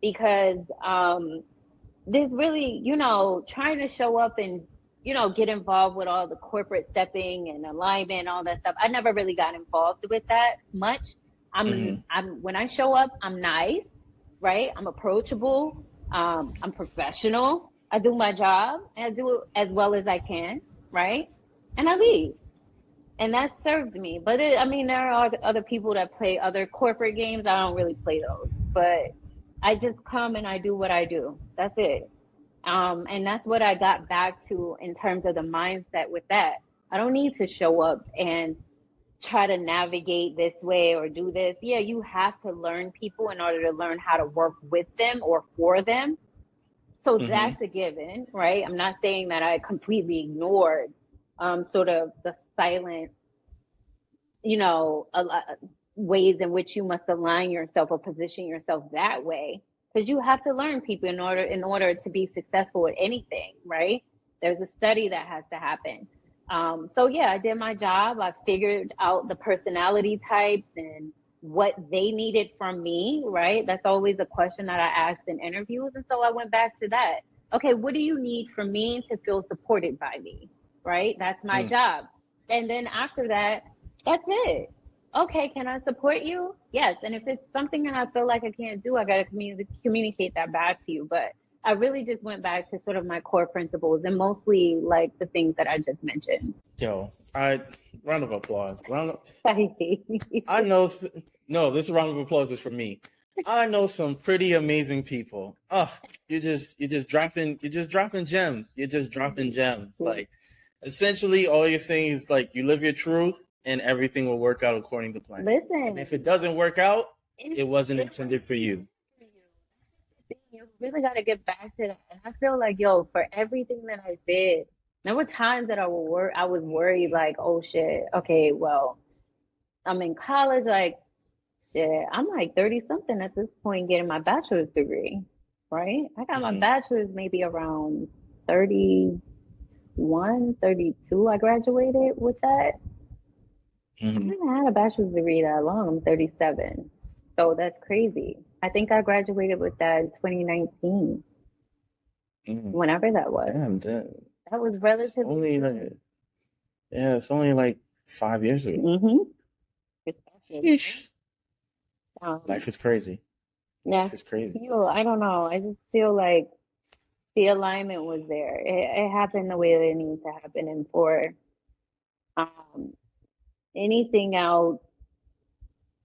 because there's really, trying to show up and get involved with all the corporate stepping and alignment and all that stuff. I never really got involved with that much. I'm when I show up, I'm nice, right? I'm approachable. I'm professional. I do my job, and I do it as well as I can, right? And I leave. And that served me. But there are other people that play other corporate games. I don't really play those. But I just come and I do what I do. That's it. And that's what I got back to in terms of the mindset with that. I don't need to show up and try to navigate this way or do this. Yeah, you have to learn people in order to learn how to work with them or for them. So Mm-hmm. that's a given, right? I'm not saying that I completely ignored sort of the silent, ways in which you must align yourself or position yourself that way, because you have to learn people in order to be successful at anything, right? There's a study that has to happen. So yeah, I did my job. I figured out the personality types and what they needed from me, right? That's always a question that I asked in interviews, and so I went back to that. Okay, what do you need from me to feel supported by me, right? That's my job. And then after that, that's it. Okay, can I support you? Yes. And if it's something that I feel like I can't do, I got to communicate that back to you. But I really just went back to sort of my core principles and mostly like the things that I just mentioned. Yo, round of applause. I I know. No, this round of applause is for me. I know some pretty amazing people. You're just dropping gems. You're just dropping gems. Like, essentially, all you're saying is like you live your truth, and everything will work out according to plan. Listen, and if it doesn't work out, it wasn't intended for you. You really got to get back to that. And I feel like, yo, for everything that I did, there were times that I was worried, like, oh shit, okay, well, I'm in college, like, yeah, I'm like 30 something at this point getting my bachelor's degree, right? I got my bachelor's maybe around 31, 32. I graduated with that. I haven't had a bachelor's degree that long. I'm 37. So that's crazy. I think I graduated with that in 2019, whenever that was. Damn, that was relatively it's only like 5 years ago. Sheesh. Life is crazy. Yeah, life is crazy. I don't know. I just feel like the alignment was there. It happened the way that it needs to happen, and for um, anything else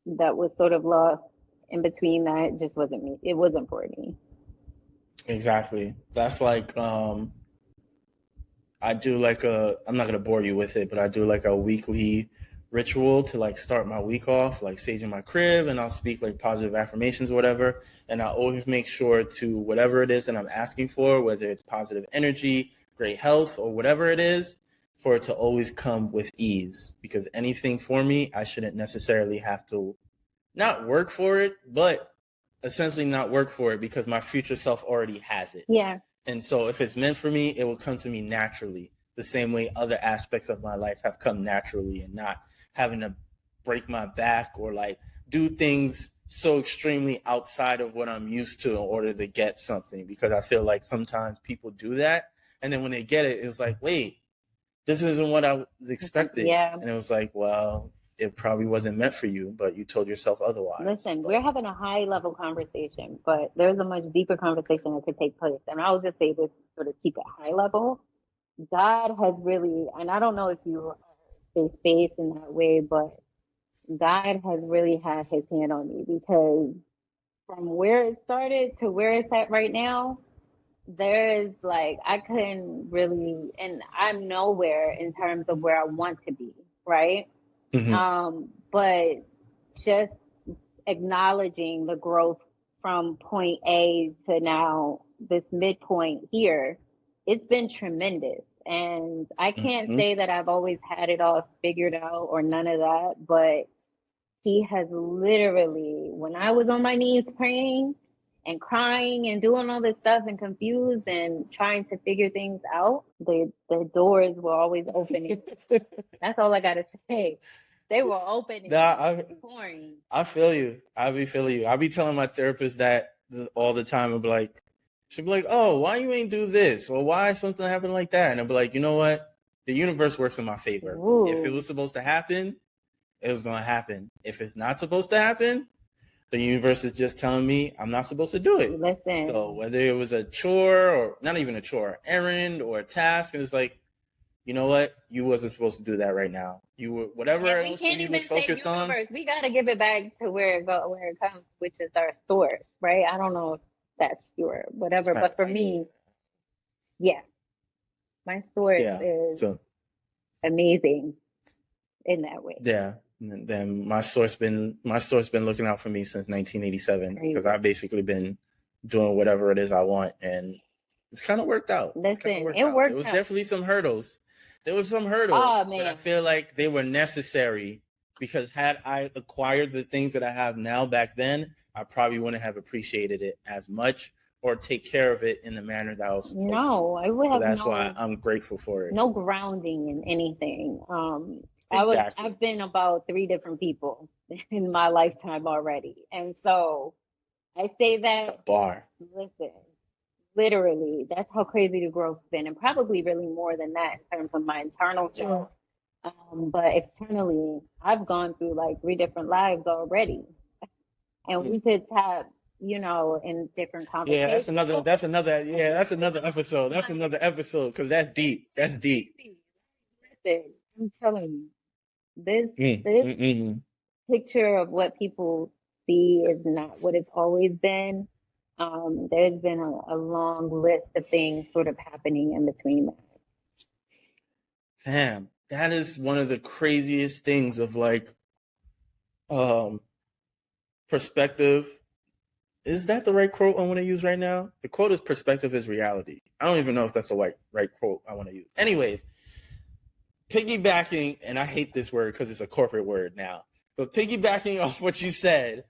that was sort of lost in between that just wasn't me. It wasn't for me. Exactly. That's like I do like I'm not gonna bore you with it, but I do like a weekly ritual to like start my week off, like saging my crib, and I'll speak like positive affirmations or whatever. And I always make sure to whatever it is that I'm asking for, whether it's positive energy, great health, or whatever it is, for it to always come with ease. Because anything for me, I shouldn't necessarily have to not work for it, but essentially not work for it because my future self already has it. Yeah. And so if it's meant for me, it will come to me naturally, the same way other aspects of my life have come naturally, and not having to break my back or like do things so extremely outside of what I'm used to in order to get something. Because I feel like sometimes people do that, and then when they get it, it's like, wait, this isn't what I was expecting. Yeah. And it was like, well, it probably wasn't meant for you, but you told yourself otherwise. Listen, we're having a high level conversation, but there's a much deeper conversation that could take place. And I'll just say this, sort of keep it high level. God has really, and I don't know if you say faith in that way, but God has really had his hand on me, because from where it started to where it's at right now, there is like, I couldn't really, and I'm nowhere in terms of where I want to be, right? But just acknowledging the growth from point A to now this midpoint here, it's been tremendous. And I can't say that I've always had it all figured out or none of that, but he has literally, when I was on my knees praying and crying and doing all this stuff and confused and trying to figure things out, the doors were always opening. That's all I gotta say. They were opening. Pouring. I feel you. I be feeling you. I be telling my therapist that all the time. I'll be like, she'll be like, oh, why you ain't do this? Or why something happened like that? And I'll be like, you know what? The universe works in my favor. Ooh. If it was supposed to happen, it was going to happen. If it's not supposed to happen, the universe is just telling me I'm not supposed to do it. Listen. So whether it was a chore or not even a chore, errand or a task, and it's like, you know what? You wasn't supposed to do that right now. You were whatever we else can't you was even say focused on. universe. We got to give it back to where it comes, which is our source, right? I don't know if that's your whatever, but for me, yeah, my source is amazing in that way. Yeah. And then my source been looking out for me since 1987 because I've basically been doing whatever it is I want, and it's kind of worked out. Listen, it worked out. There was definitely some hurdles. There was some hurdles, but I feel like they were necessary because had I acquired the things that I have now back then, I probably wouldn't have appreciated it as much or take care of it in the manner that I was supposed to. I would have. So that's why I'm grateful for it. No grounding in anything. I've been about 3 different people in my lifetime already. And so I say that it's a bar. Listen, literally, that's how crazy the growth's been, and probably really more than that in terms of my internal growth. But externally, I've gone through like 3 different lives already. And we could tap, in different conversations. Yeah, that's another episode. That's another episode because that's deep. That's deep. Listen, I'm telling you. This picture of what people see is not what it's always been. There's been a long list of things sort of happening in between that. Damn, that is one of the craziest things of like perspective. Is that the right quote I want to use right now? The quote is perspective is reality. I don't even know if that's the right quote I want to use. Anyways, piggybacking, and I hate this word because it's a corporate word now, but piggybacking off what you said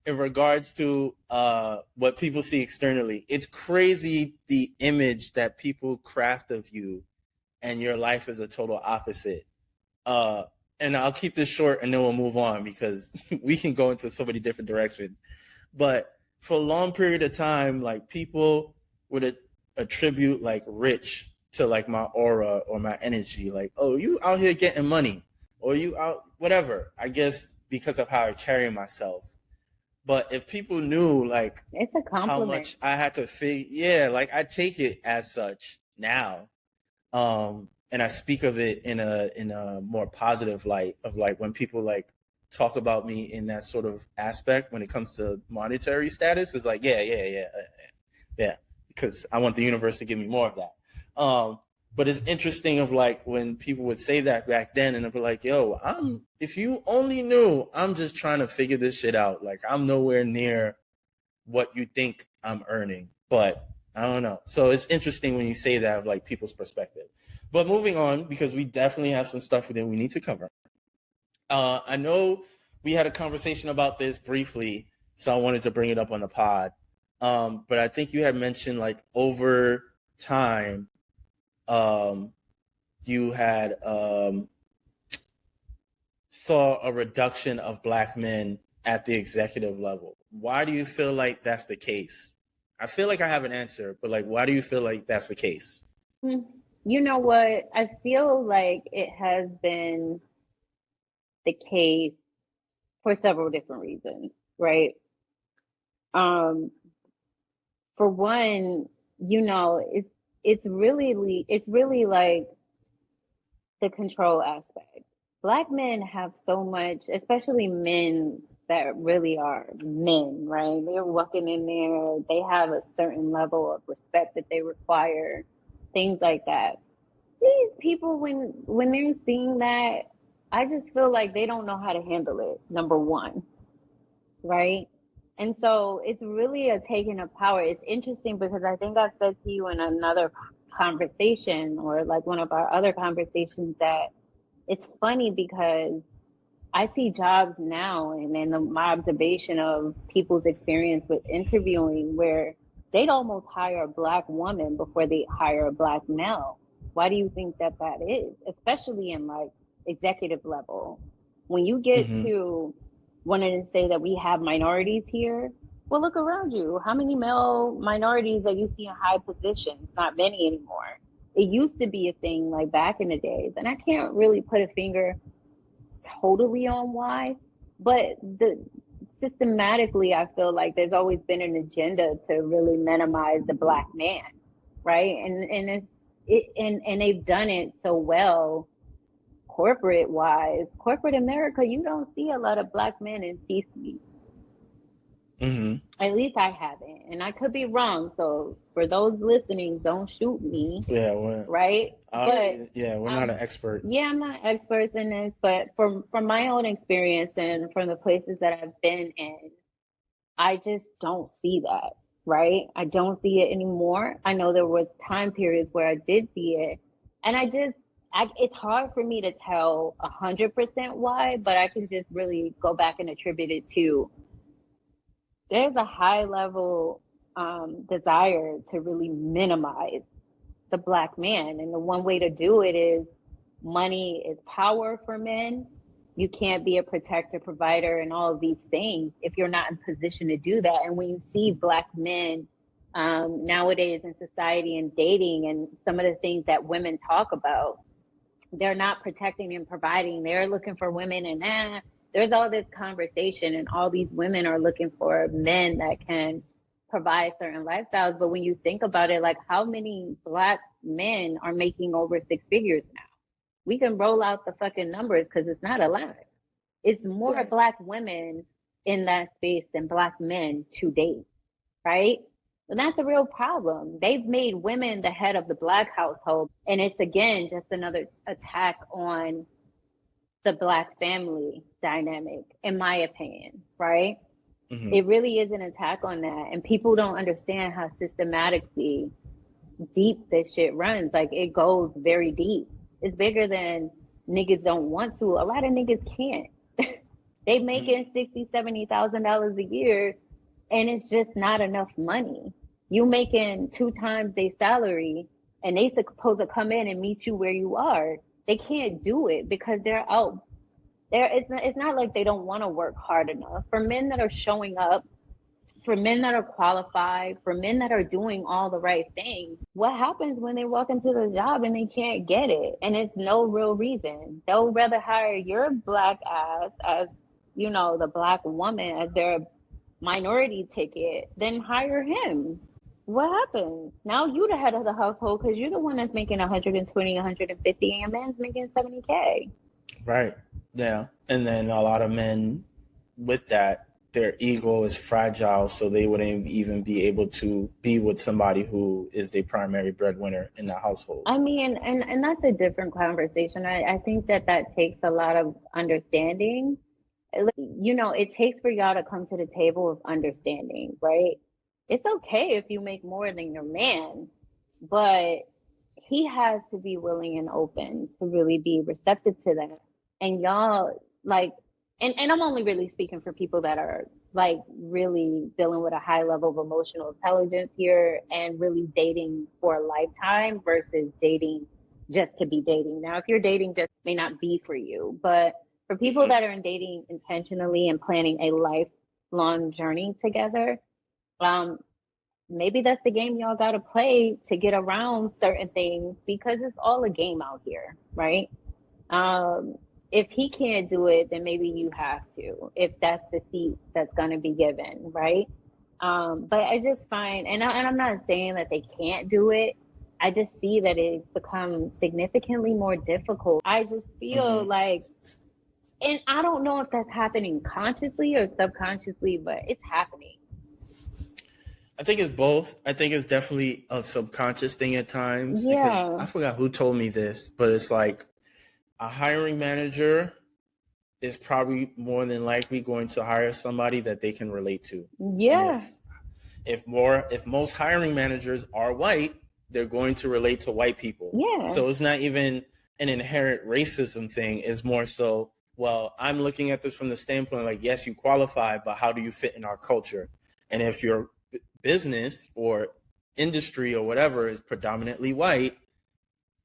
in regards to what people see externally, it's crazy the image that people craft of you and your life is a total opposite. And I'll keep this short and then we'll move on because we can go into so many different directions. But for a long period of time, like people would attribute like rich to like my aura or my energy, like, oh, you out here getting money or you out whatever, I guess because of how I carry myself. But if people knew like it's a compliment. How much I had to like I take it as such now, and I speak of it in a more positive light of like when people like talk about me in that sort of aspect when it comes to monetary status, is like yeah, because I want the universe to give me more of that. But it's interesting of like when people would say that back then and they'd be like, yo, if you only knew, I'm just trying to figure this shit out. Like I'm nowhere near what you think I'm earning, but I don't know. So it's interesting when you say that of like people's perspective. But moving on, because we definitely have some stuff that we need to cover. I know we had a conversation about this briefly, so I wanted to bring it up on the pod. But I think you had mentioned like over time, you had saw a reduction of Black men at the executive level. Why do you feel like that's the case? I feel like I have an answer, but like, why do you feel like that's the case? You know what? I feel like it has been the case for several different reasons, right? For one, it's really like the control aspect. Black men have so much, especially men that really are men, right? They're walking in there, they have a certain level of respect that they require, things like that. These people, when they're seeing that, I just feel like they don't know how to handle it, number one, right? And so it's really a taking of power. It's interesting because I think I said to you in another conversation or like one of our other conversations that it's funny because I see jobs now and in my observation of people's experience with interviewing where they'd almost hire a Black woman before they hire a Black male. Why do you think that is? Especially in like executive level. When you get to wanting to say that we have minorities here, well, look around you. How many male minorities that you see in high positions? Not many anymore. It used to be a thing like back in the days. And I can't really put a finger totally on why, but systematically, I feel like there's always been an agenda to really minimize the Black man, right? And and they've done it so well corporate wise. Corporate America, you don't see a lot of Black men in C-suite. Mm-hmm. At least I haven't, and I could be wrong. So for those listening, don't shoot me. Yeah, right. But yeah, we're not an expert. Yeah, I'm not experts in this, but from my own experience and from the places that I've been in, I just don't see that. Right. I don't see it anymore. I know there was time periods where I did see it, and it's hard for me to tell 100% why, but I can just really go back and attribute it to there's a high level desire to really minimize the Black man. And the one way to do it is money is power for men. You can't be a protector, provider, and all of these things if you're not in position to do that. And when you see Black men nowadays in society and dating and some of the things that women talk about, they're not protecting and providing. They're looking for women, and there's all this conversation, and all these women are looking for men that can provide certain lifestyles. But when you think about it, like, how many Black men are making over 6 figures now? We can roll out the fucking numbers because it's not a lot. It's more Right. Black women in that space than Black men to date, right? And that's a real problem. They've made women the head of the Black household. And it's, again, just another attack on the Black family dynamic, in my opinion, right? Mm-hmm. It really is an attack on that. And people don't understand how systematically deep this shit runs. Like, it goes very deep. It's bigger than niggas don't want to. A lot of niggas can't. They making $60,000, $70,000 a year, and it's just not enough money. You making 2 times their salary, and they supposed to come in and meet you where you are. They can't do it because they're out. It's not like they don't want to work hard enough. For men that are showing up, for men that are qualified, for men that are doing all the right things, what happens when they walk into the job and they can't get it? And it's no real reason. They'll rather hire your Black ass as, the Black woman as their minority ticket than hire him. What happens? Now you the head of the household because you're the one that's making 120, 150, and your man's making 70K. Right. Yeah. And then a lot of men with that, their ego is fragile, so they wouldn't even be able to be with somebody who is the primary breadwinner in the household. I mean, and that's a different conversation. I think that takes a lot of understanding. It takes for y'all to come to the table of understanding, right? It's okay if you make more than your man, but he has to be willing and open to really be receptive to that. And y'all, like, and I'm only really speaking for people that are like really dealing with a high level of emotional intelligence here and really dating for a lifetime versus dating just to be dating. Now, if you're dating, just may not be for you, but for people that are in dating intentionally and planning a lifelong journey together, maybe that's the game y'all got to play to get around certain things, because it's all a game out here, right? If he can't do it, then maybe you have to, if that's the seat that's going to be given, right? But I just find, and I'm not saying that they can't do it, I just see that it's become significantly more difficult. I just feel like, and I don't know if that's happening consciously or subconsciously, but it's happening. I think it's both. I think it's definitely a subconscious thing at times. Yeah. Because I forgot who told me this, but it's like a hiring manager is probably more than likely going to hire somebody that they can relate to. Yeah. And if most hiring managers are white, they're going to relate to white people. Yeah. So it's not even an inherent racism thing. It's more so, well, I'm looking at this from the standpoint like, yes, you qualify, but how do you fit in our culture? And if your business or industry or whatever is predominantly white,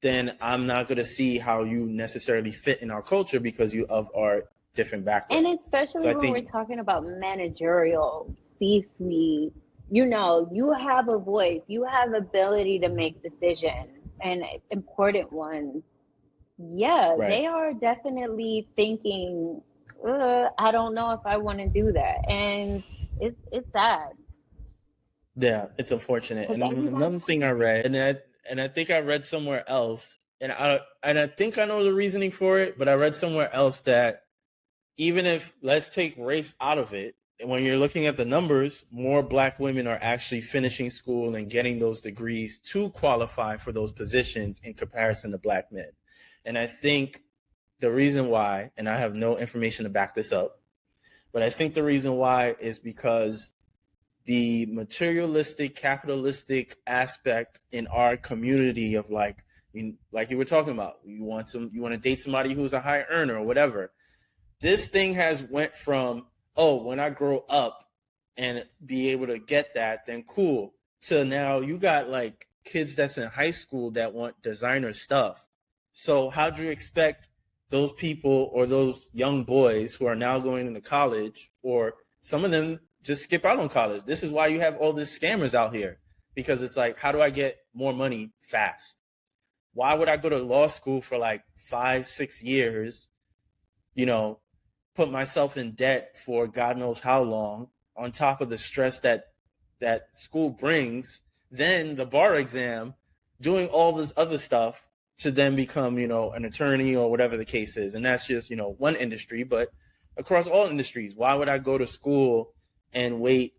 then I'm not going to see how you necessarily fit in our culture because you of our different background. And especially when we're talking about managerial, C-suite, you have a voice, you have ability to make decisions, and important ones. Yeah, right. They are definitely thinking, I don't know if I want to do that. And it's sad. Yeah, it's unfortunate. And another thing I read, and I think I read somewhere else, and I think I know the reasoning for it, but I read somewhere else that even if, let's take race out of it, when you're looking at the numbers, more Black women are actually finishing school and getting those degrees to qualify for those positions in comparison to Black men. And I think the reason why, and I have no information to back this up, but I think the reason why is because the materialistic, capitalistic aspect in our community of like you were talking about, you want to date somebody who's a high earner or whatever. This thing has went from, oh, when I grow up and be able to get that, then cool, to now you got like kids that's in high school that want designer stuff. So how do you expect those people or those young boys who are now going into college, or some of them just skip out on college? This is why you have all these scammers out here, because it's like, how do I get more money fast? Why would I go to law school for like 5-6 years, put myself in debt for God knows how long, on top of the stress that school brings, then the bar exam, doing all this other stuff to then become, an attorney or whatever the case is. And that's just, one industry, but across all industries, why would I go to school and wait,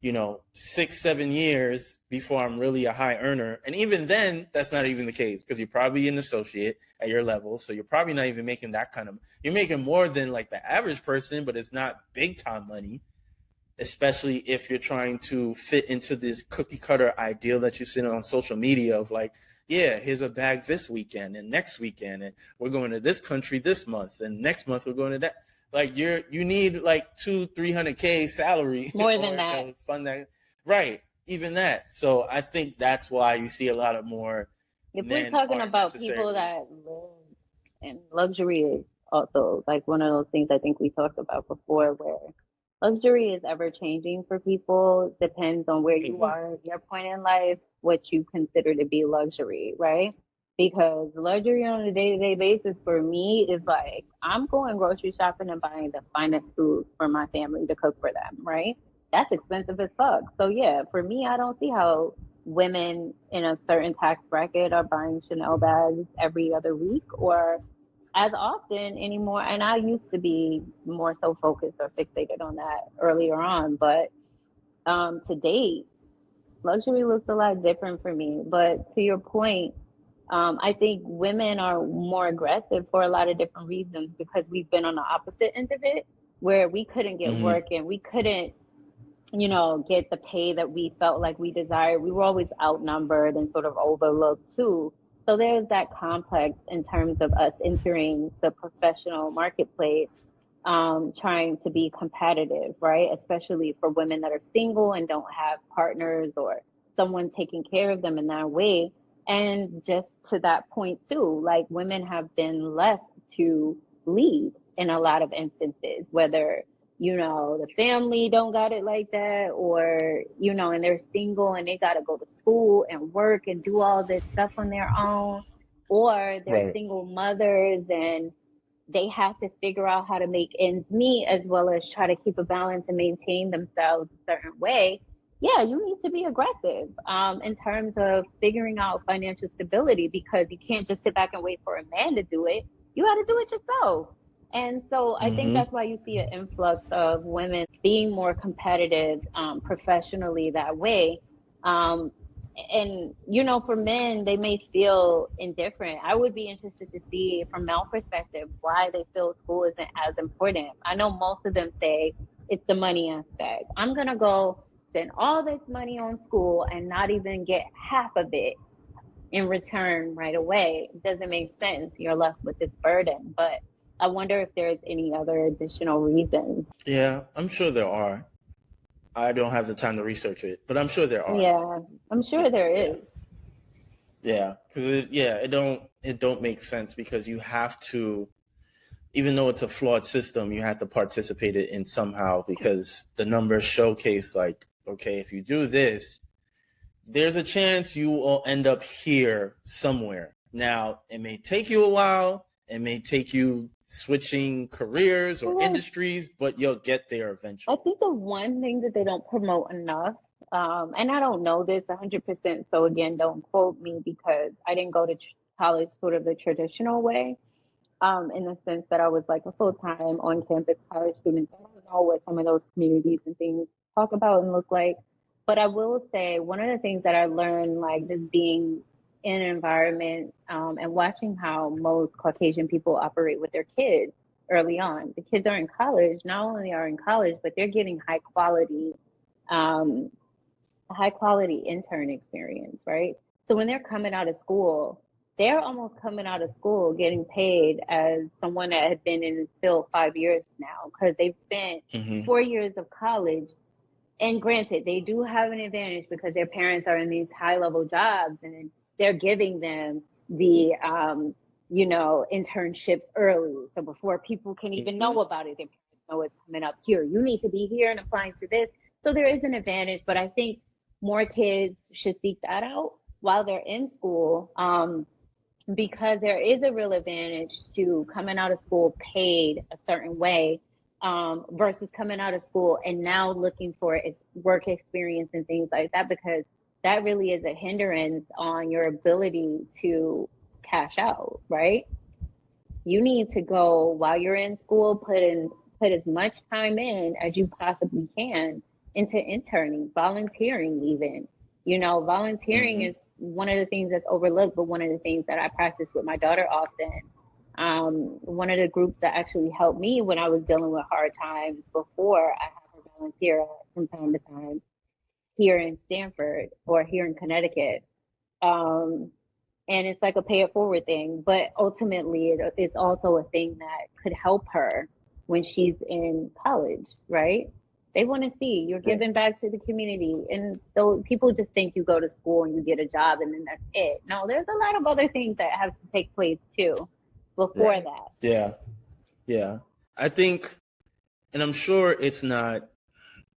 6-7 years before I'm really a high earner? And even then, that's not even the case, because you're probably an associate at your level. So you're probably not even making that kind of, you're making more than like the average person, but it's not big time money, especially if you're trying to fit into this cookie cutter ideal that you see on social media of like, yeah, here's a bag this weekend and next weekend, and we're going to this country this month, and next month we're going to that. Like you need like 200-300K salary more than that. Fund that, right? Even that. So I think that's why you see a lot of more. If we're talking about people that live in luxury, is also like one of those things I think we talked about before, where luxury is ever changing for people. Depends on where you are at your point in life, what you consider to be luxury, right? Because luxury on a day-to-day basis for me is like, I'm going grocery shopping and buying the finest food for my family to cook for them, right? That's expensive as fuck. So yeah, for me, I don't see how women in a certain tax bracket are buying Chanel bags every other week or as often anymore. And I used to be more so focused or fixated on that earlier on, but to date, luxury looks a lot different for me. But to your point, I think women are more aggressive for a lot of different reasons, because we've been on the opposite end of it, where we couldn't get work and we couldn't, get the pay that we felt like we desired. We were always outnumbered and sort of overlooked too. So there's that complex in terms of us entering the professional marketplace, trying to be competitive, right? Especially for women that are single and don't have partners or someone taking care of them in that way. And just to that point too, like women have been left to lead in a lot of instances, whether the family don't got it like that, or and they're single and they got to go to school and work and do all this stuff on their own, or they're single mothers and they have to figure out how to make ends meet as well as try to keep a balance and maintain themselves a certain way. Yeah, you need to be aggressive in terms of figuring out financial stability, because you can't just sit back and wait for a man to do it. You got to do it yourself. And so I think that's why you see an influx of women being more competitive professionally that way. And for men, they may feel indifferent. I would be interested to see from male perspective why they feel school isn't as important. I know most of them say it's the money aspect. I'm gonna go spend all this money on school and not even get half of it in return right away. It doesn't make sense. You're left with this burden. But I wonder if there's any other additional reasons. Yeah, I'm sure there are. I don't have the time to research it, but I'm sure there are. Yeah, I'm sure there is. Yeah, because it don't make sense, because you have to, even though it's a flawed system, you have to participate in somehow, because the numbers showcase like, okay, if you do this, there's a chance you will end up here somewhere. Now, it may take you a while. It may take you switching careers or industries, but you'll get there eventually. I think the one thing that they don't promote enough And I don't know this 100%, so again, don't quote me because I didn't go to college sort of the traditional way, in the sense that I was like a full-time on-campus college student. So I don't know what some of those communities and things talk about and look like. But I will say one of the things that I learned, like just being in an environment, and watching how most Caucasian people operate with their kids early on. The kids are in college, not only are in college, but they're getting um, high quality intern experience, right? So when they're coming out of school, they're almost coming out of school getting paid as someone that had been in this field 5 years now because they've spent 4 years of college. And granted, they do have an advantage because their parents are in these high level jobs and they're giving them the, internships early. So before people can even know about it, their parents know it's coming up here. You need to be here and applying to this. So there is an advantage, but I think more kids should seek that out while they're in school, because there is a real advantage to coming out of school paid a certain way, versus coming out of school and now looking for its work experience and things like that, because that really is a hindrance on your ability to cash out, right? You need to go while you're in school, put as much time in as you possibly can into interning, volunteering even. Volunteering is one of the things that's overlooked, but one of the things that I practice with my daughter often. One of the groups that actually helped me when I was dealing with hard times before, I have her volunteer from time to time here in Stanford or here in Connecticut. Um, and it's like a pay it forward thing, but ultimately it's also a thing that could help her when she's in college, right? They want to see you're giving back to the community. And so people just think you go to school and you get a job and then that's it. No, there's a lot of other things that have to take place too before that. Yeah. I think, and I'm sure it's not,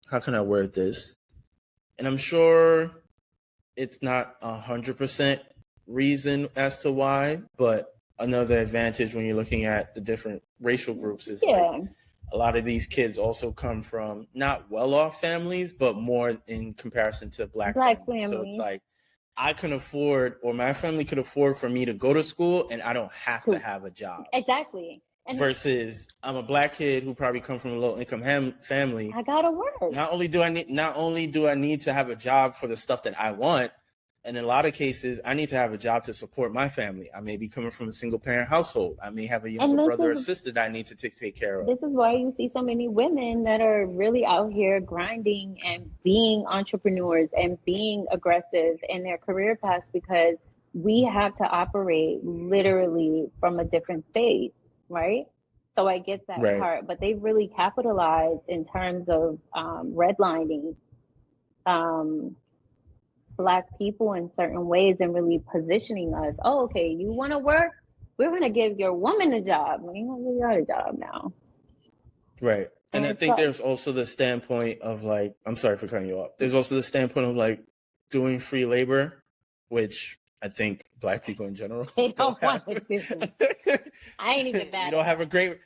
how can I word this? And I'm sure it's not 100% reason as to why, but another advantage when you're looking at the different racial groups is like a lot of these kids also come from not well-off families, but more in comparison to black families. So it's like I can afford, or my family could afford for me to go to school and I don't have to have a job. Exactly. And versus I'm a black kid who probably come from a low income family. I gotta work. Not only do I need to have a job for the stuff that I want, and in a lot of cases, I need to have a job to support my family. I may be coming from a single parent household. I may have a younger brother or sister that I need to take care of. This is why you see so many women that are really out here grinding and being entrepreneurs and being aggressive in their career paths, because we have to operate literally from a different space, right? So I get that part, but they've really capitalized in terms of redlining Black people in certain ways and really positioning us. Oh, okay, you want to work? We're going to give your woman a job. We're going to give you a job now. Right. And I think there's also the standpoint of like, I'm sorry for cutting you off. There's also the standpoint of like doing free labor, which I think Black people in general they don't want to do. I ain't even mad. You don't have a great,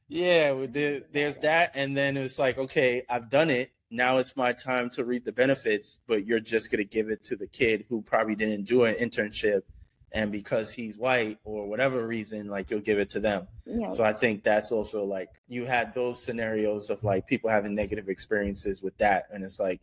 there's that. And then it's like, okay, I've done it. Now it's my time to reap the benefits, but you're just going to give it to the kid who probably didn't do an internship. And because he's white or whatever reason, like you'll give it to them. Yeah. So I think that's also like, you had those scenarios of like people having negative experiences with that. And it's like,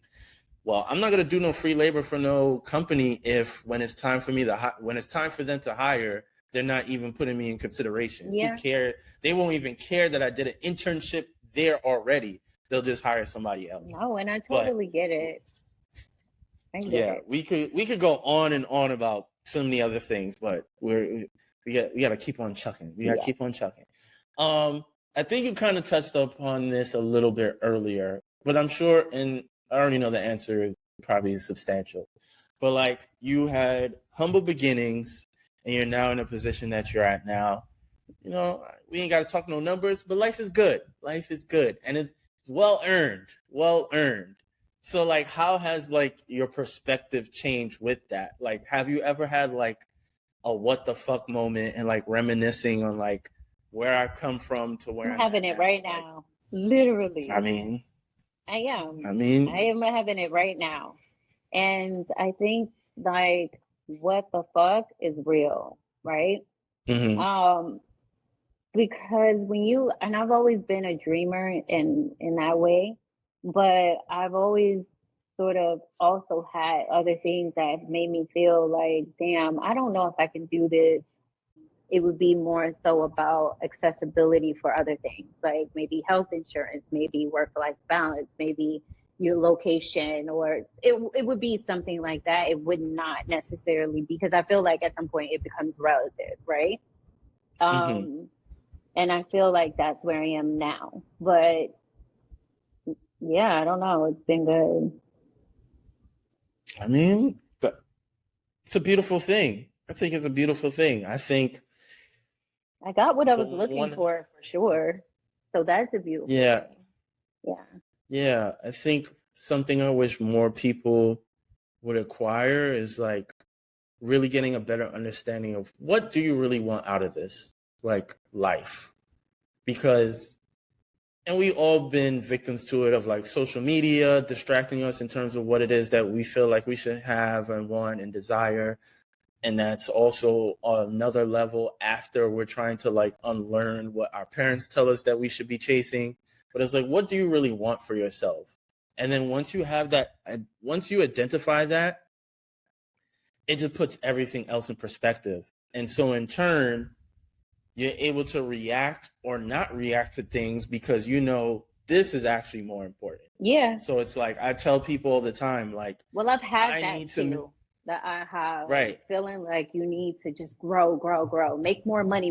well, I'm not going to do no free labor for no company if when it's time for me when it's time for them to hire, they're not even putting me in consideration. Yeah. Who care? They won't even care that I did an internship there already. They'll just hire somebody else. No, and I totally get it. We could go on and on about so many other things, but we got to keep on chucking. We got to keep on chucking. I think you kind of touched upon this a little bit earlier, but I'm sure, and I already know the answer probably is substantial, but like you had humble beginnings and you're now in a position that you're at now. You know, we ain't got to talk no numbers, but life is good. Life is good. And it's well earned. So like, how has like your perspective changed with that? Like, have you ever had like a what the fuck moment and like reminiscing on like where I come from to where I'm having it right now? Literally. I am. I am having it right now. And I think like what the fuck is real, right? Um, because when you, and I've always been a dreamer in that way, but I've always sort of also had other things that made me feel like, damn, I don't know if I can do this. It would be more so about accessibility for other things, like maybe health insurance, maybe work-life balance, maybe your location, or it would be something like that. It would not necessarily, because I feel like at some point it becomes relative, right? Um, and I feel like that's where I am now. But yeah, I don't know. It's been good. I mean, it's a beautiful thing. I think it's a beautiful thing. I think I got what I was looking for sure. So that's a beautiful thing. Yeah. Yeah. I think something I wish more people would acquire is like really getting a better understanding of what do you really want out of this, like life. Because, and we all been victims to it, of like social media distracting us in terms of what it is that we feel like we should have and want and desire. And that's also another level after we're trying to like unlearn what our parents tell us that we should be chasing. But it's like, what do you really want for yourself? And then once you have that, once you identify that, it just puts everything else in perspective. And so in turn, you're able to react or not react to things because you know this is actually more important. Yeah. So it's like I tell people all the time, like, well, I've had that too. That I have, right, feeling like you need to just grow, make more money,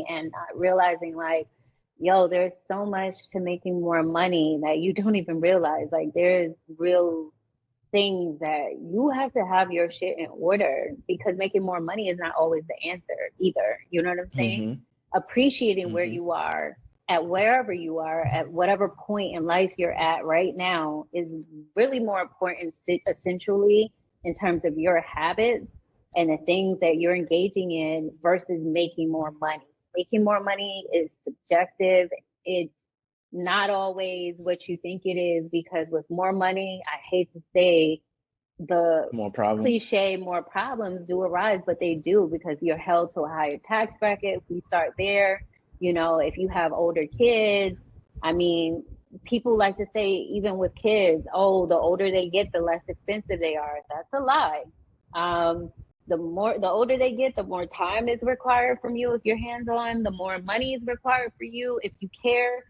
and not realizing like, yo, there's so much to making more money that you don't even realize. Like there's real things that you have to have your shit in order, because making more money is not always the answer either. You know what I'm saying? Appreciating where you are, at wherever you are, at whatever point in life you're at right now, is really more important, essentially, in terms of your habits and the things that you're engaging in versus making more money. Making more money is subjective. It's not always what you think it is, because with more money, I hate to say, the more problems. Cliche, more problems do arise, but they do, because you're held to a higher tax bracket. If we start there, you know, if you have older kids, I mean, people like to say, even with kids, oh, the older they get, the less expensive they are. That's a lie. The older they get, the more time is required from you if you're hands on, the more money is required for you if you care.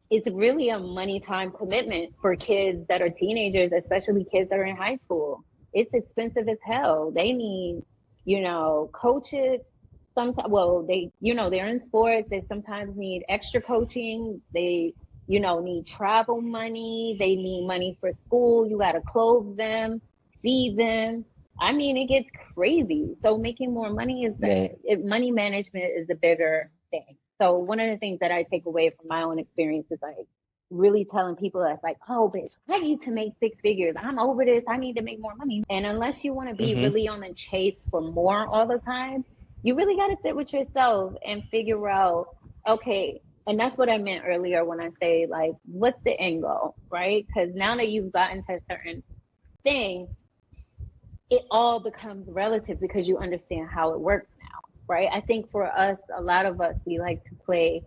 It's really a money time commitment for kids that are teenagers, especially kids that are in high school. It's expensive as hell. They need, you know, coaches. Sometimes, well, they, you know, they're in sports. They sometimes need extra coaching. They, you know, need travel money. They need money for school. You got to clothe them, feed them. I mean, it gets crazy. So making more money is money management is the bigger thing. So one of the things that I take away from my own experience is like really telling people that's like, oh, bitch, I need to make six figures. I'm over this. I need to make more money. And unless you want to be really on the chase for more all the time, you really got to sit with yourself and figure out, okay, and that's what I meant earlier when I say like, what's the end goal, right? Because now that you've gotten to a certain thing, it all becomes relative because you understand how it works now, right? I think for us, a lot of us, we like to play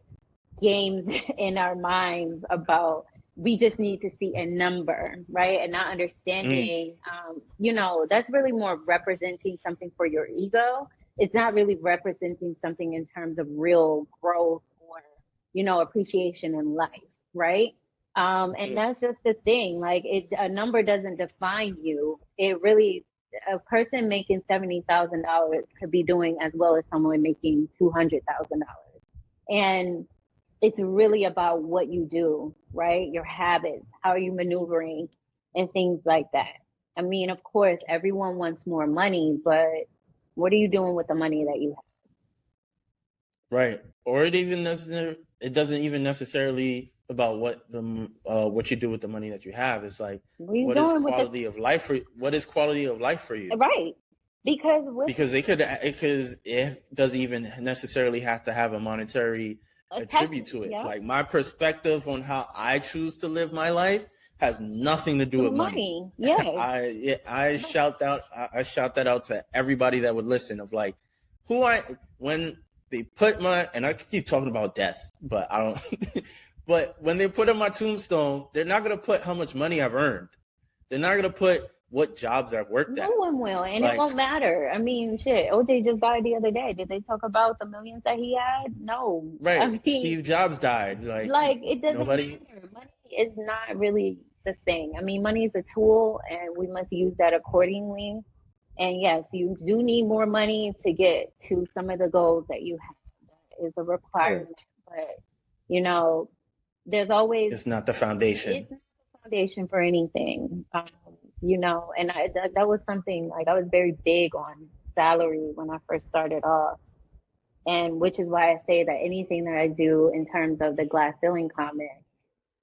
games in our minds about, we just need to see a number, right? And not understanding, you know, that's really more representing something for your ego. It's not really representing something in terms of real growth or, you know, appreciation in life, right? And that's just the thing. Like, a number doesn't define you. It really, a person making $70,000 could be doing as well as someone making $200,000. And it's really about what you do, right? Your habits, how are you maneuvering, and things like that. I mean, of course, everyone wants more money, but what are you doing with the money that you have? Right. Or it doesn't even necessarily about what you do with the money that you have. It's like, what is quality of life for you? Right. Because it doesn't even necessarily have to have a monetary attribute to it. Yeah. Like, my perspective on how I choose to live my life has nothing to do with money. Yeah. I shout that out to everybody that would listen of like when they put and I keep talking about death, but I don't but when they put on my tombstone, they're not gonna put how much money I've earned. They're not gonna put what jobs I've worked at. No one will, and it won't matter. I mean, shit, OJ just died the other day. Did they talk about the millions that he had? No. Right. I mean, Steve Jobs died. Like it doesn't matter. Money is not really the thing. I mean, money is a tool, and we must use that accordingly. And yes, you do need more money to get to some of the goals that you have. That is a requirement. Right. But, there's always... It's not the foundation. It's not the foundation for anything. And that was something, like, I was very big on salary when I first started off. And which is why I say that anything that I do in terms of the glass ceiling comment,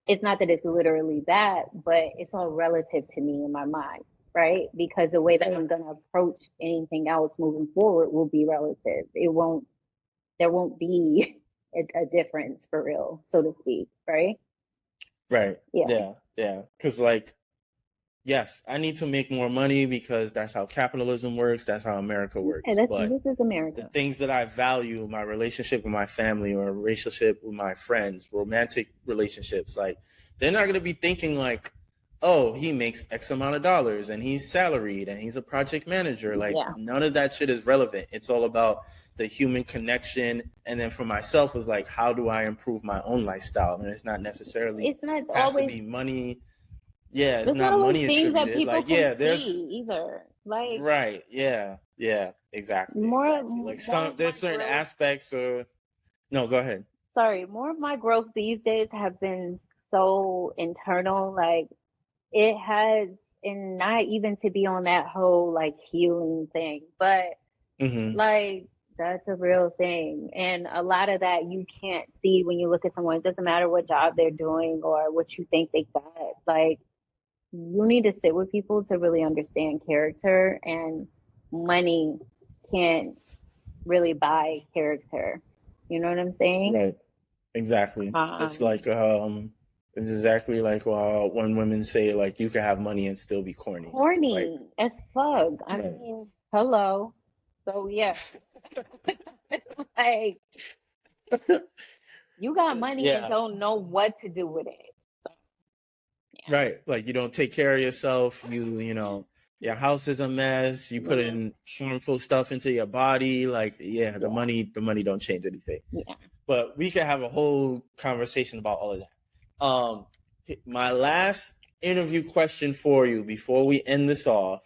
it's not that it's literally that, but it's all relative to me in my mind, right? Because the way that I'm going to approach anything else moving forward will be relative. There won't be a difference for real, so to speak, right? Right. Yeah. Because, like, yes, I need to make more money because that's how capitalism works. That's how America works. But this is America. The things that I value, my relationship with my family or a relationship with my friends, romantic relationships, like, they're not going to be thinking like, oh, he makes X amount of dollars and he's salaried and he's a project manager. Like, none of that shit is relevant. It's all about the human connection. And then for myself, it's like, how do I improve my own lifestyle? And it's not necessarily, has to be money. Yeah, it's not money attributed. Like, there's either. Like, right. Yeah, exactly. Like there's certain aspects or no, go ahead. Sorry, more of my growth these days have been so internal. Like, it has, and not even to be on that whole like healing thing, but like, that's a real thing. And a lot of that you can't see when you look at someone. It doesn't matter what job they're doing or what you think they got. Like, you need to sit with people to really understand character, and money can't really buy character. You know what I'm saying? Right. Exactly. It's like it's exactly like when women say like you can have money and still be corny. Corny as fuck. I mean, hello. So yeah. Like, you got money and don't know what to do with it. So, right. Like, you don't take care of yourself. You know, your house is a mess. You put in harmful stuff into your body. Like, the money don't change anything. Yeah. But we could have a whole conversation about all of that. My last interview question for you before we end this off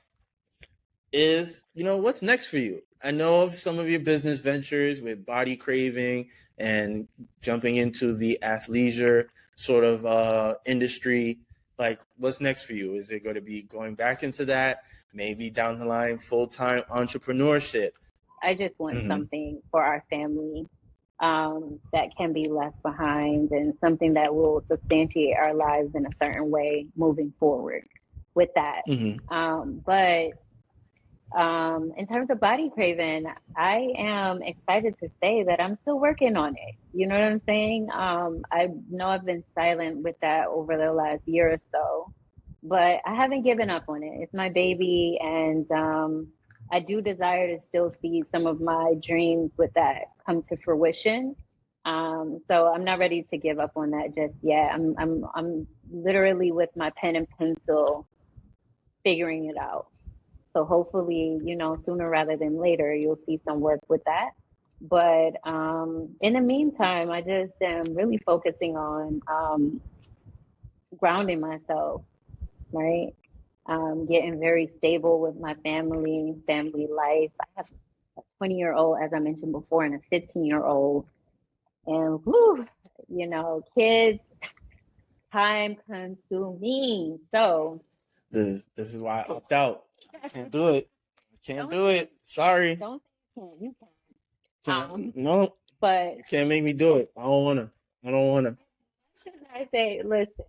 is, what's next for you? I know of some of your business ventures with body craving and jumping into the athleisure sort of industry. Like, what's next for you? Is it going to be going back into that? Maybe down the line, full-time entrepreneurship? I just want something for our family that can be left behind, and something that will substantiate our lives in a certain way moving forward with that. But in terms of body craving, I am excited to say that I'm still working on it. You know what I'm saying? I know I've been silent with that over the last year or so, but I haven't given up on it. It's my baby, and I do desire to still see some of my dreams with that come to fruition. So I'm not ready to give up on that just yet. I'm literally with my pen and pencil figuring it out. So hopefully, sooner rather than later, you'll see some work with that. But in the meantime, I just am really focusing on grounding myself, right? Getting very stable with my family life. I have a 20-year-old, as I mentioned before, and a 15-year-old. And kids, time consuming. So this is why I opt out. I can't do it. Sorry. Don't say you can. No. But you can't make me do it. I don't wanna. I say, listen.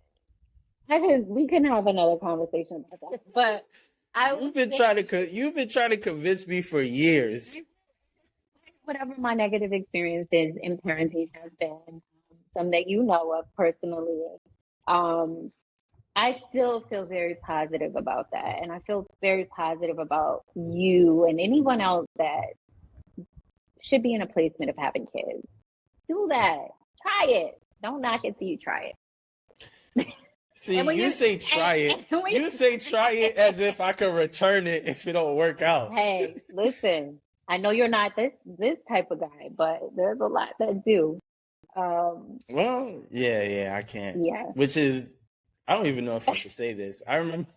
We can have another conversation about that. But you've been trying to convince me for years. Whatever my negative experiences in parenting has been, some that you know of personally, I still feel very positive about that. And I feel very positive about you and anyone else that should be in a placement of having kids. Do that. Try it. Don't knock it till you try it. See, you say try it. You say try it as if I could return it if it don't work out. Hey, listen, I know you're not this type of guy, but there's a lot that do. Well, yeah, I can't. Yeah. Which is, I don't even know if I should say this. I remember.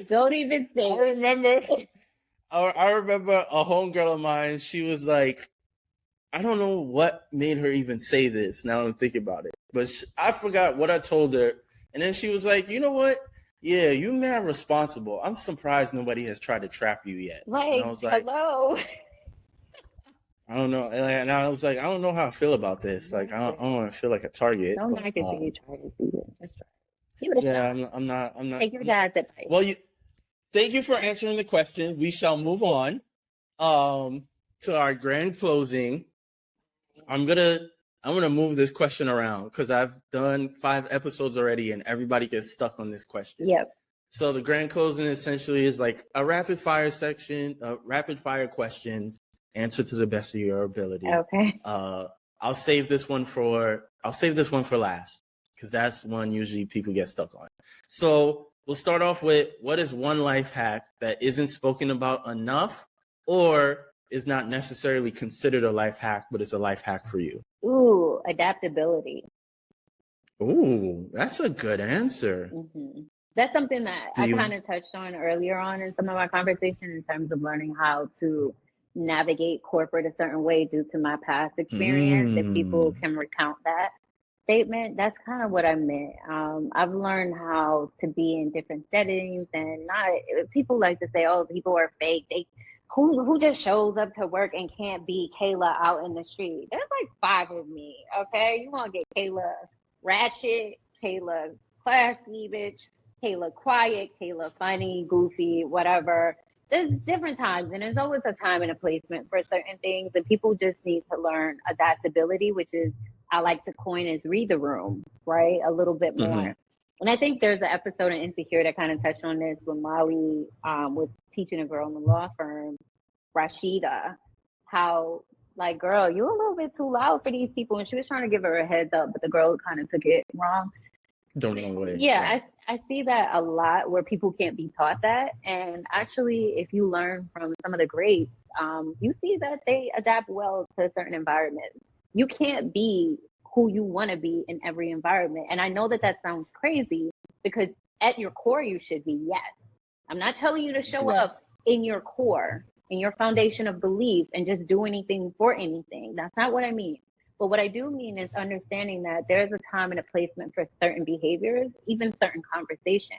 Don't even say. I remember. I remember a homegirl of mine. She was like, I don't know what made her even say this. Now I'm thinking about it, but I forgot what I told her. And then she was like, you know what? Yeah, you mad responsible. I'm surprised nobody has tried to trap you yet. Like, and I was like, hello. I don't know. And I was like, I don't know how I feel about this. Like, I don't want to feel like a target. Don't knock it till you try to see it. Just try. Give it a shot. I'm not. Take your dad's advice. Well, thank you for answering the question. We shall move on to our grand closing. I'm gonna move this question around because I've done 5 episodes already and everybody gets stuck on this question. Yep. So the grand closing essentially is like a rapid fire section, rapid fire questions, answer to the best of your ability. Okay. I'll save this one for last because that's one usually people get stuck on. So we'll start off with, what is one life hack that isn't spoken about enough or is not necessarily considered a life hack, but it's a life hack for you? Ooh, adaptability. Ooh, that's a good answer. Mm-hmm. That's something that I kind of touched on earlier on in some of my conversation in terms of learning how to navigate corporate a certain way due to my past experience. If people can recount that statement, that's kind of what I meant. I've learned how to be in different settings, and not people like to say, "Oh, people are fake." Who just shows up to work and can't be Kayla out in the street? There's like 5 of me. Okay, you want to get Kayla ratchet, Kayla classy, bitch, Kayla quiet, Kayla funny, goofy, whatever. There's different times, and there's always a time and a placement for certain things, and people just need to learn adaptability, which is, I like to coin as read the room, right? A little bit more. Mm-hmm. And I think there's an episode of Insecure that kind of touched on this when Molly was teaching a girl in the law firm, Rashida, how, like, girl, you're a little bit too loud for these people. And she was trying to give her a heads up, but the girl kind of took it wrong. Don't know what. Yeah, I see that a lot where people can't be taught that. And actually, if you learn from some of the greats, you see that they adapt well to certain environments. You can't be who you want to be in every environment. And I know that sounds crazy because at your core, you should be, yes. I'm not telling you to show up in your core, in your foundation of belief and just do anything for anything. That's not what I mean. But what I do mean is understanding that there's a time and a placement for certain behaviors, even certain conversation.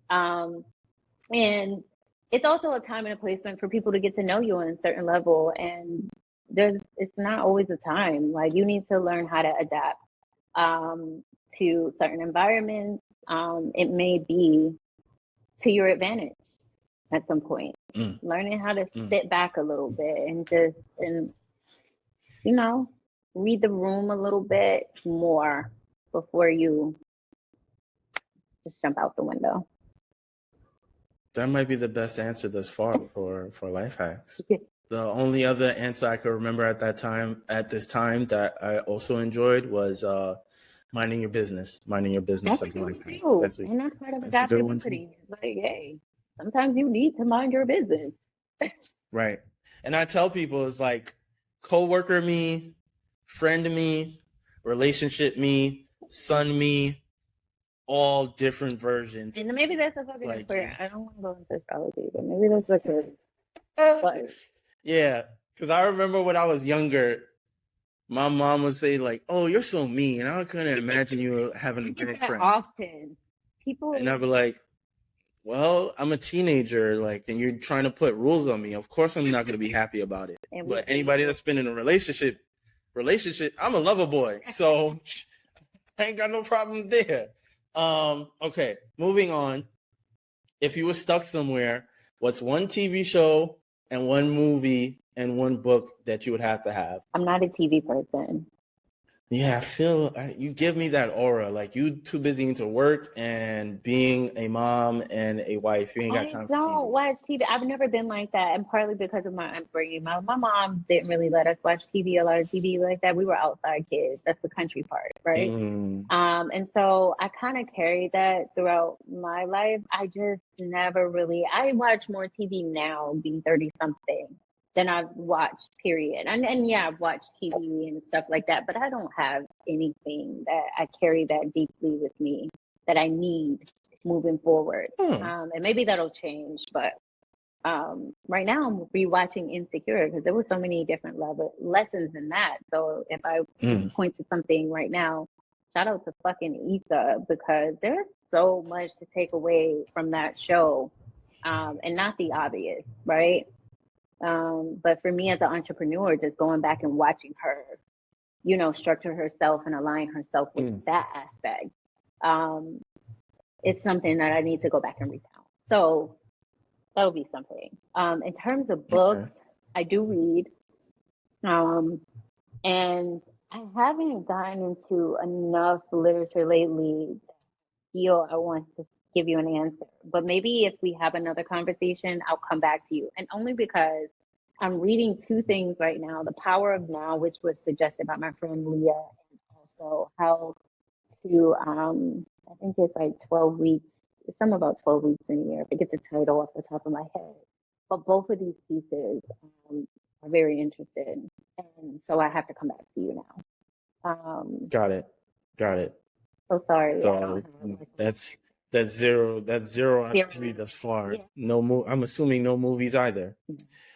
And it's also a time and a placement for people to get to know you on a certain level. And it's not always a time. Like, you need to learn how to adapt to certain environments. It may be to your advantage at some point. Learning how to sit back a little bit and read the room a little bit more before you just jump out the window. That might be the best answer thus far for life hacks. The only other answer I could remember at this time that I also enjoyed was minding your business. Minding your business. That's good too. And that's part of adaptability. Like, hey, sometimes you need to mind your business. Right. And I tell people, it's like coworker me, friend me, relationship me, son me, all different versions. And maybe that's a fucking expert. I don't want to go into astrology, but maybe that's what it is. Yeah, because I remember when I was younger, my mom would say, like, "Oh, you're so mean. I couldn't imagine you having a girlfriend." Often. And I'd be like, well, I'm a teenager, like, and you're trying to put rules on me. Of course I'm not going to be happy about it. But anybody that's been in a relationship, I'm a lover boy. So I ain't got no problems there. Okay, moving on. If you were stuck somewhere, what's one TV show and one movie and one book that you would have to have? I'm not a TV person. Yeah, I feel you give me that aura. Like you too busy into work and being a mom and a wife. You ain't got I time for don't TV. watch TV. I've never been like that, and partly because of my upbringing. My mom didn't really let us watch TV, a lot of TV like that. We were outside kids. That's the country part, right? Mm, And so I kind of carried that throughout my life. I just never really, I watch more TV now, being 30 something, than I've watched, period. And yeah, I've watched TV and stuff like that, but I don't have anything that I carry that deeply with me that I need moving forward. hmm. And maybe that'll change, but right now I'm rewatching Insecure because there were so many different lessons in that. So if I Mm. point to something right now, shout out to fucking Issa because there's so much to take away from that show, and not the obvious, right? But for me as an entrepreneur, just going back and watching her, structure herself and align herself with Mm. that aspect, um, it's something that I need to go back and recount. So that'll be something. In terms of books, Okay. I do read, um, and I haven't gotten into enough literature lately that I feel I want to give you an answer. But maybe if we have another conversation, I'll come back to you. And only because I'm reading two things right now: The Power of Now, which was suggested by my friend Leah, and also How to, I think it's like 12 weeks, it's something about 12 weeks in a year. I forget the title off the top of my head. But both of these pieces are very interested. And so I have to come back to you now. Got it. Got it. So sorry, I don't So have like that's zero out of zero. three thus far. Yeah. No I'm assuming no movies either.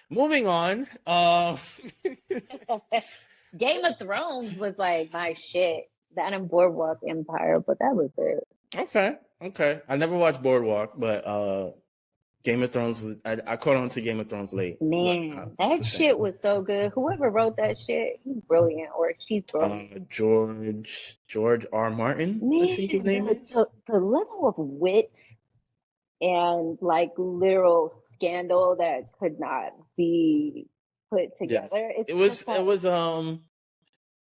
Moving on. Game of Thrones was like my shit. That and Boardwalk Empire, but that was it. Okay. Okay. I never watched Boardwalk, but Game of Thrones was I caught on to Game of Thrones late. Man, that Just saying. shit was so good. Whoever wrote that shit, he's brilliant, or she's brilliant. George R. Martin, I think his Man, name the, is. the, the level of wit and like literal scandal that could not be put Yeah. together. It's It just was it like, was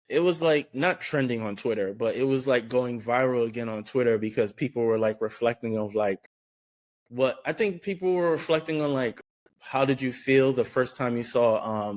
it was like not trending on Twitter, but it was like going viral again on Twitter because people were like reflecting of like what I think people were reflecting on like how did you feel the first time you saw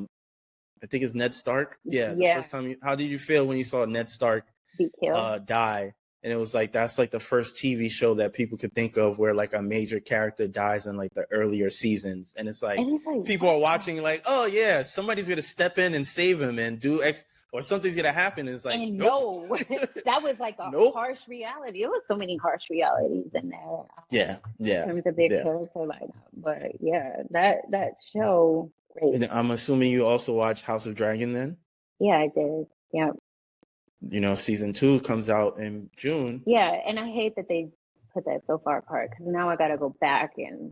I think it's Ned Stark. Yeah, the yeah, first time how did you feel when you saw Ned Stark be killed. die? And it was like that's like the first TV show that people could think of where like a major character dies in like the earlier seasons. And it's like And it's like, people what are the watching like, oh yeah, somebody's gonna step in and save him and do X or something's gonna happen. And it's like, and nope. no, that was like a Nope. harsh reality. There was so many harsh realities in there, Yeah, in yeah, terms of their yeah. character lineup. But yeah, that show, great. And I'm assuming you also watch House of Dragon then? Yeah, I did. Yeah, Season 2 comes out in June. yeah, and I hate that they put that so far apart because now I got to go back and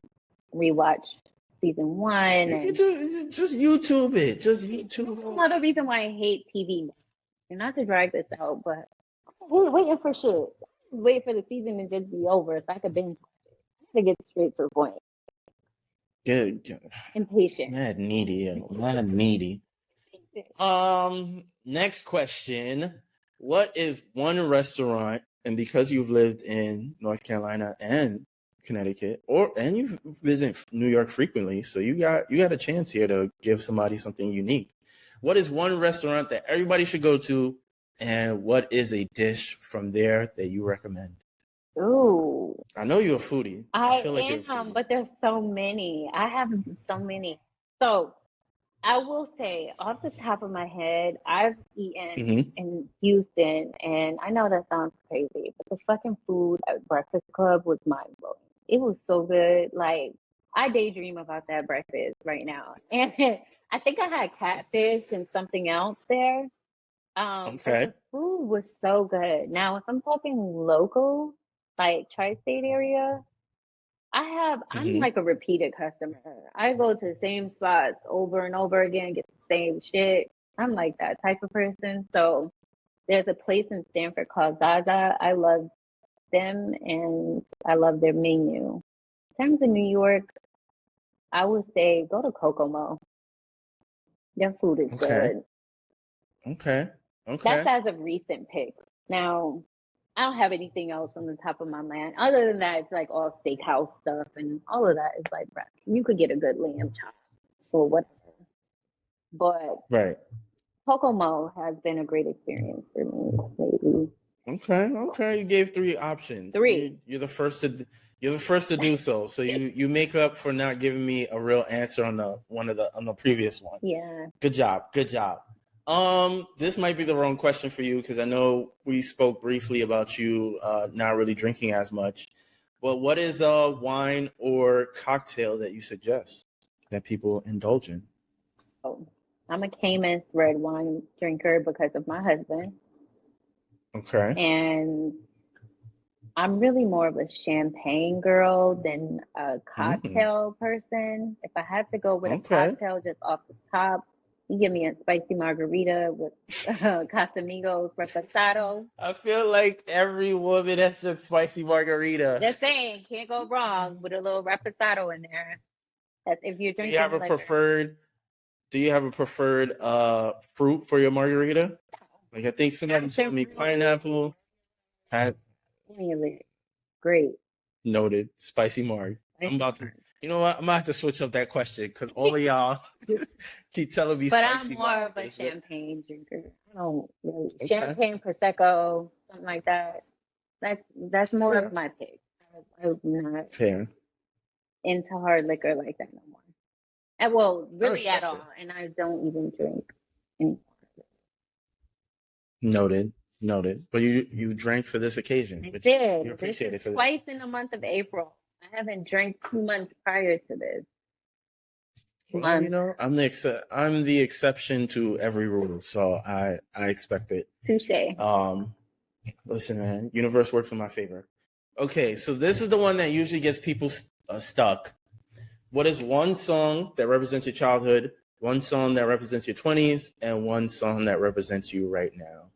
rewatch season one. You can And just YouTube it. Just that's YouTube. another reason why I hate TV now. And not to drag this out, but I hate waiting for shit. Wait for the season to just be over so I could binge watch it. To get straight to the point. Good. Impatient. Mad needy. Mad needy. Next question. What is one restaurant, and because you've lived in North Carolina and Connecticut, and you visit New York frequently, so you got a chance here to give somebody something unique. What is one restaurant that everybody should go to, and what is a dish from there that you recommend? Ooh. I know you're a foodie. I I feel like you're a am, foodie. but there's so many. I have so many. So I will say, off the top of my head, I've eaten Mm-hmm. in Houston, and I know that sounds crazy, but the fucking food at Breakfast Club was mind blowing. It was so good. Like, I daydream about that breakfast right now. And I think I had catfish and something else there. But Okay. the food was so good. Now, if I'm talking local, like tri-state area, I'm Mm-hmm. like a repeated customer. I go to the same spots over and over again, get the same shit. I'm like that type of person. So there's a place in Stanford called Zaza. I love them and I love their menu. In terms of New York, I would say go to Kokomo. Their food is Okay. good. Okay. Okay. That's as of recent picks. Now, I don't have anything else on the top of my mind. Other than that, it's like all steakhouse stuff and all of that is like, you could get a good lamb chop or whatever. But Right. Kokomo has been a great experience for me lately. Okay. You gave 3 options. 3. You're the first to do so. So you make up for not giving me a real answer on the previous one. Yeah. Good job. This might be the wrong question for you because I know we spoke briefly about you not really drinking as much. But what is a wine or cocktail that you suggest that people indulge in? Oh, I'm a Cayman's red wine drinker because of my husband. Okay. And I'm really more of a champagne girl than a cocktail person. If I had to go with a cocktail just off the top, you give me a spicy margarita with Casamigos Reposado. I feel like every woman has a spicy margarita. Just saying, can't go wrong with a little Reposado in there. That's if you're drinking. Do you have a preferred fruit for your margarita? Like I think somebody told me pineapple. Great. Noted. Spicy marg. I'm about to. You know what? I'm gonna have to switch up that question because all of y'all keep telling me. But I'm more of a champagne drinker. I don't really champagne, prosecco, something like that. That's more of my pick. I'm not into hard liquor like that no more. And well, really at all. And I don't even drink anymore. Noted. But you drank for this occasion. I did. You appreciate it for twice in the month of April. I haven't drank 2 months prior to this. Well, you know, I'm the exception to every rule, so I expect it. Touche. Listen, man, universe works in my favor. Okay, so this is the one that usually gets people stuck. What is one song that represents your childhood, one song that represents your 20s, and one song that represents you right now?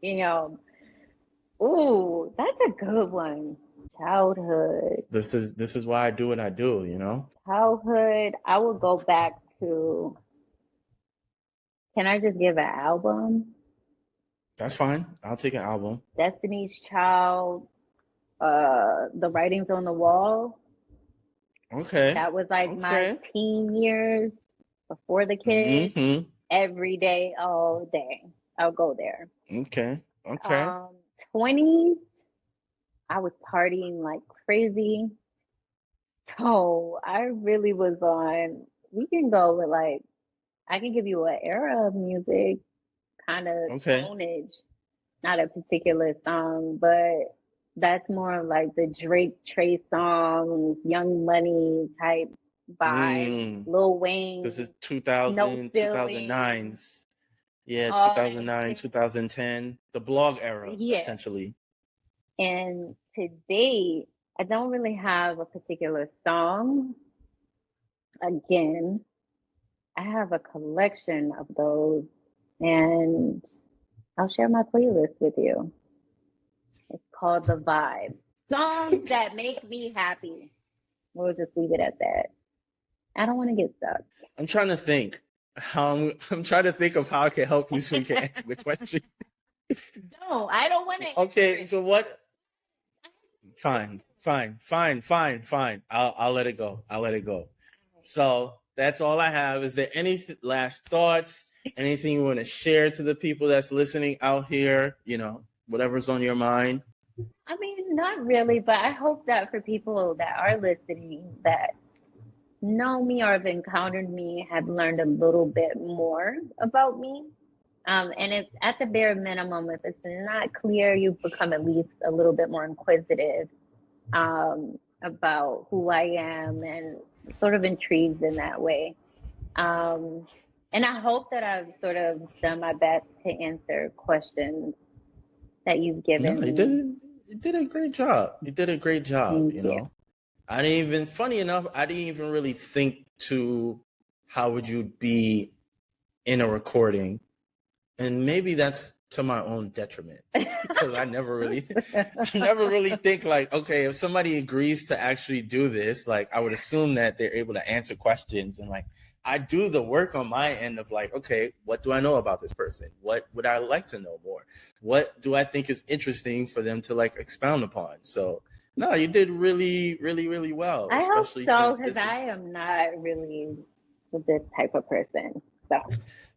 Damn. Ooh, that's a good one. Childhood. This is why I do what I do, you know? Childhood, I would go back to, can I just give an album? That's fine. I'll take an album. Destiny's Child, The Writings on the Wall. Okay. That was like my teen years before the kids. Mm-hmm. Every day, all day. I'll go there. Okay. 20s, I was partying like crazy. So I really was on, we can go with like, I can give you an era of music, kind of tonage, not a particular song, but that's more like the Drake, Trey songs, Young Money type vibe. Lil Wayne. This is 2000, 2009s. Yeah, 2009, 2010, the blog era, essentially. And today, I don't really have a particular song. Again, I have a collection of those, and I'll share my playlist with you. It's called The Vibe. Songs that make me happy. We'll just leave it at that. I don't want to get stuck. I'm trying to think. I'm trying to think of how I can help you so you can answer the question. No, I don't want to. Okay, so what? Fine. I'll let it go. So that's all I have. Is there any last thoughts? Anything you want to share to the people that's listening out here? You know, whatever's on your mind. I mean, not really, but I hope that for people that are listening that know me or have encountered me have learned a little bit more about me. And it's at the bare minimum, if it's not clear, you've become at least a little bit more inquisitive about who I am and sort of intrigued in that way. And I hope that I've sort of done my best to answer questions that you've given me. You did a great job. You know. Funny enough, I didn't even really think to how would you be in a recording. And maybe that's to my own detriment because I never really think like, okay, if somebody agrees to actually do this, like I would assume that they're able to answer questions and like I do the work on my end of like, okay, what do I know about this person? What would I like to know more? What do I think is interesting for them to like expound upon? So no, you did really, really, really well. I hope Especially so, since because I am not really this type of person. So.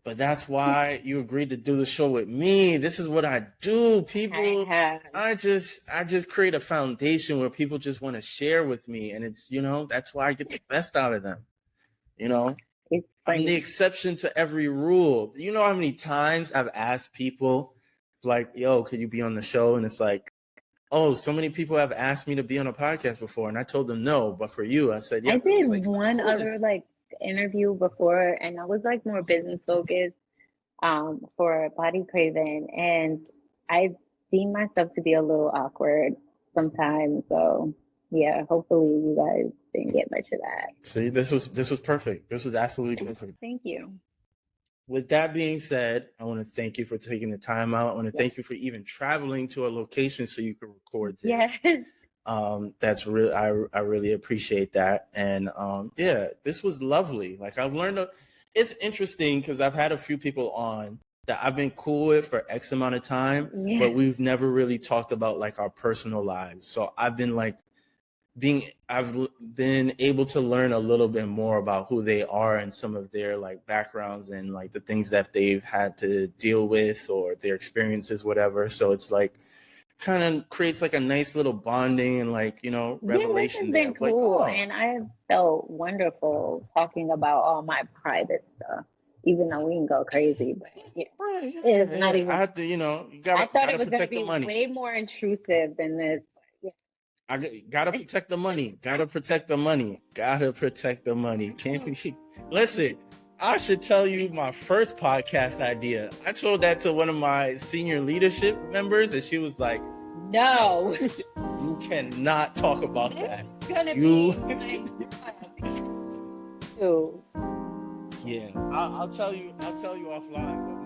But that's why you agreed to do the show with me. This is what I do, people. I just create a foundation where people just want to share with me, and it's, you know, that's why I get the best out of them. You know, I'm the exception to every rule. You know how many times I've asked people, like, "Yo, could you be on the show?" And it's like, "Oh, so many people have asked me to be on a podcast before," and I told them no. But for you, I said, "Yeah." I did like, one other like interview before, and I was like more business focused for Body Craven, and I deem myself to be a little awkward sometimes. So yeah, hopefully you guys didn't get much of that. See, this was perfect. This was absolutely perfect. Thank you. With that being said, I want to thank you for taking the time out. I want to thank you for even traveling to a location so you could record this. Yes. That's real. I really appreciate that. And yeah, this was lovely. Like I've learned, it's interesting because I've had a few people on that I've been cool with for X amount of time, but we've never really talked about like our personal lives. So I've been like, I've been able to learn a little bit more about who they are and some of their like backgrounds and like the things that they've had to deal with or their experiences, whatever. So it's like kind of creates like a nice little bonding and like, you know, revelation. Yeah, this has been cool. Like, oh. And I have felt wonderful talking about all my private stuff, even though we can go crazy, but it's not even. I have to, you know, you gotta, I thought it was going to be way more intrusive than this. I gotta protect the money. Gotta protect the money. Gotta protect the money. Can't listen. I should tell you my first podcast idea. I told that to one of my senior leadership members, and she was like, "No, you cannot talk about that. It's gonna be like, yeah, I'll tell you offline."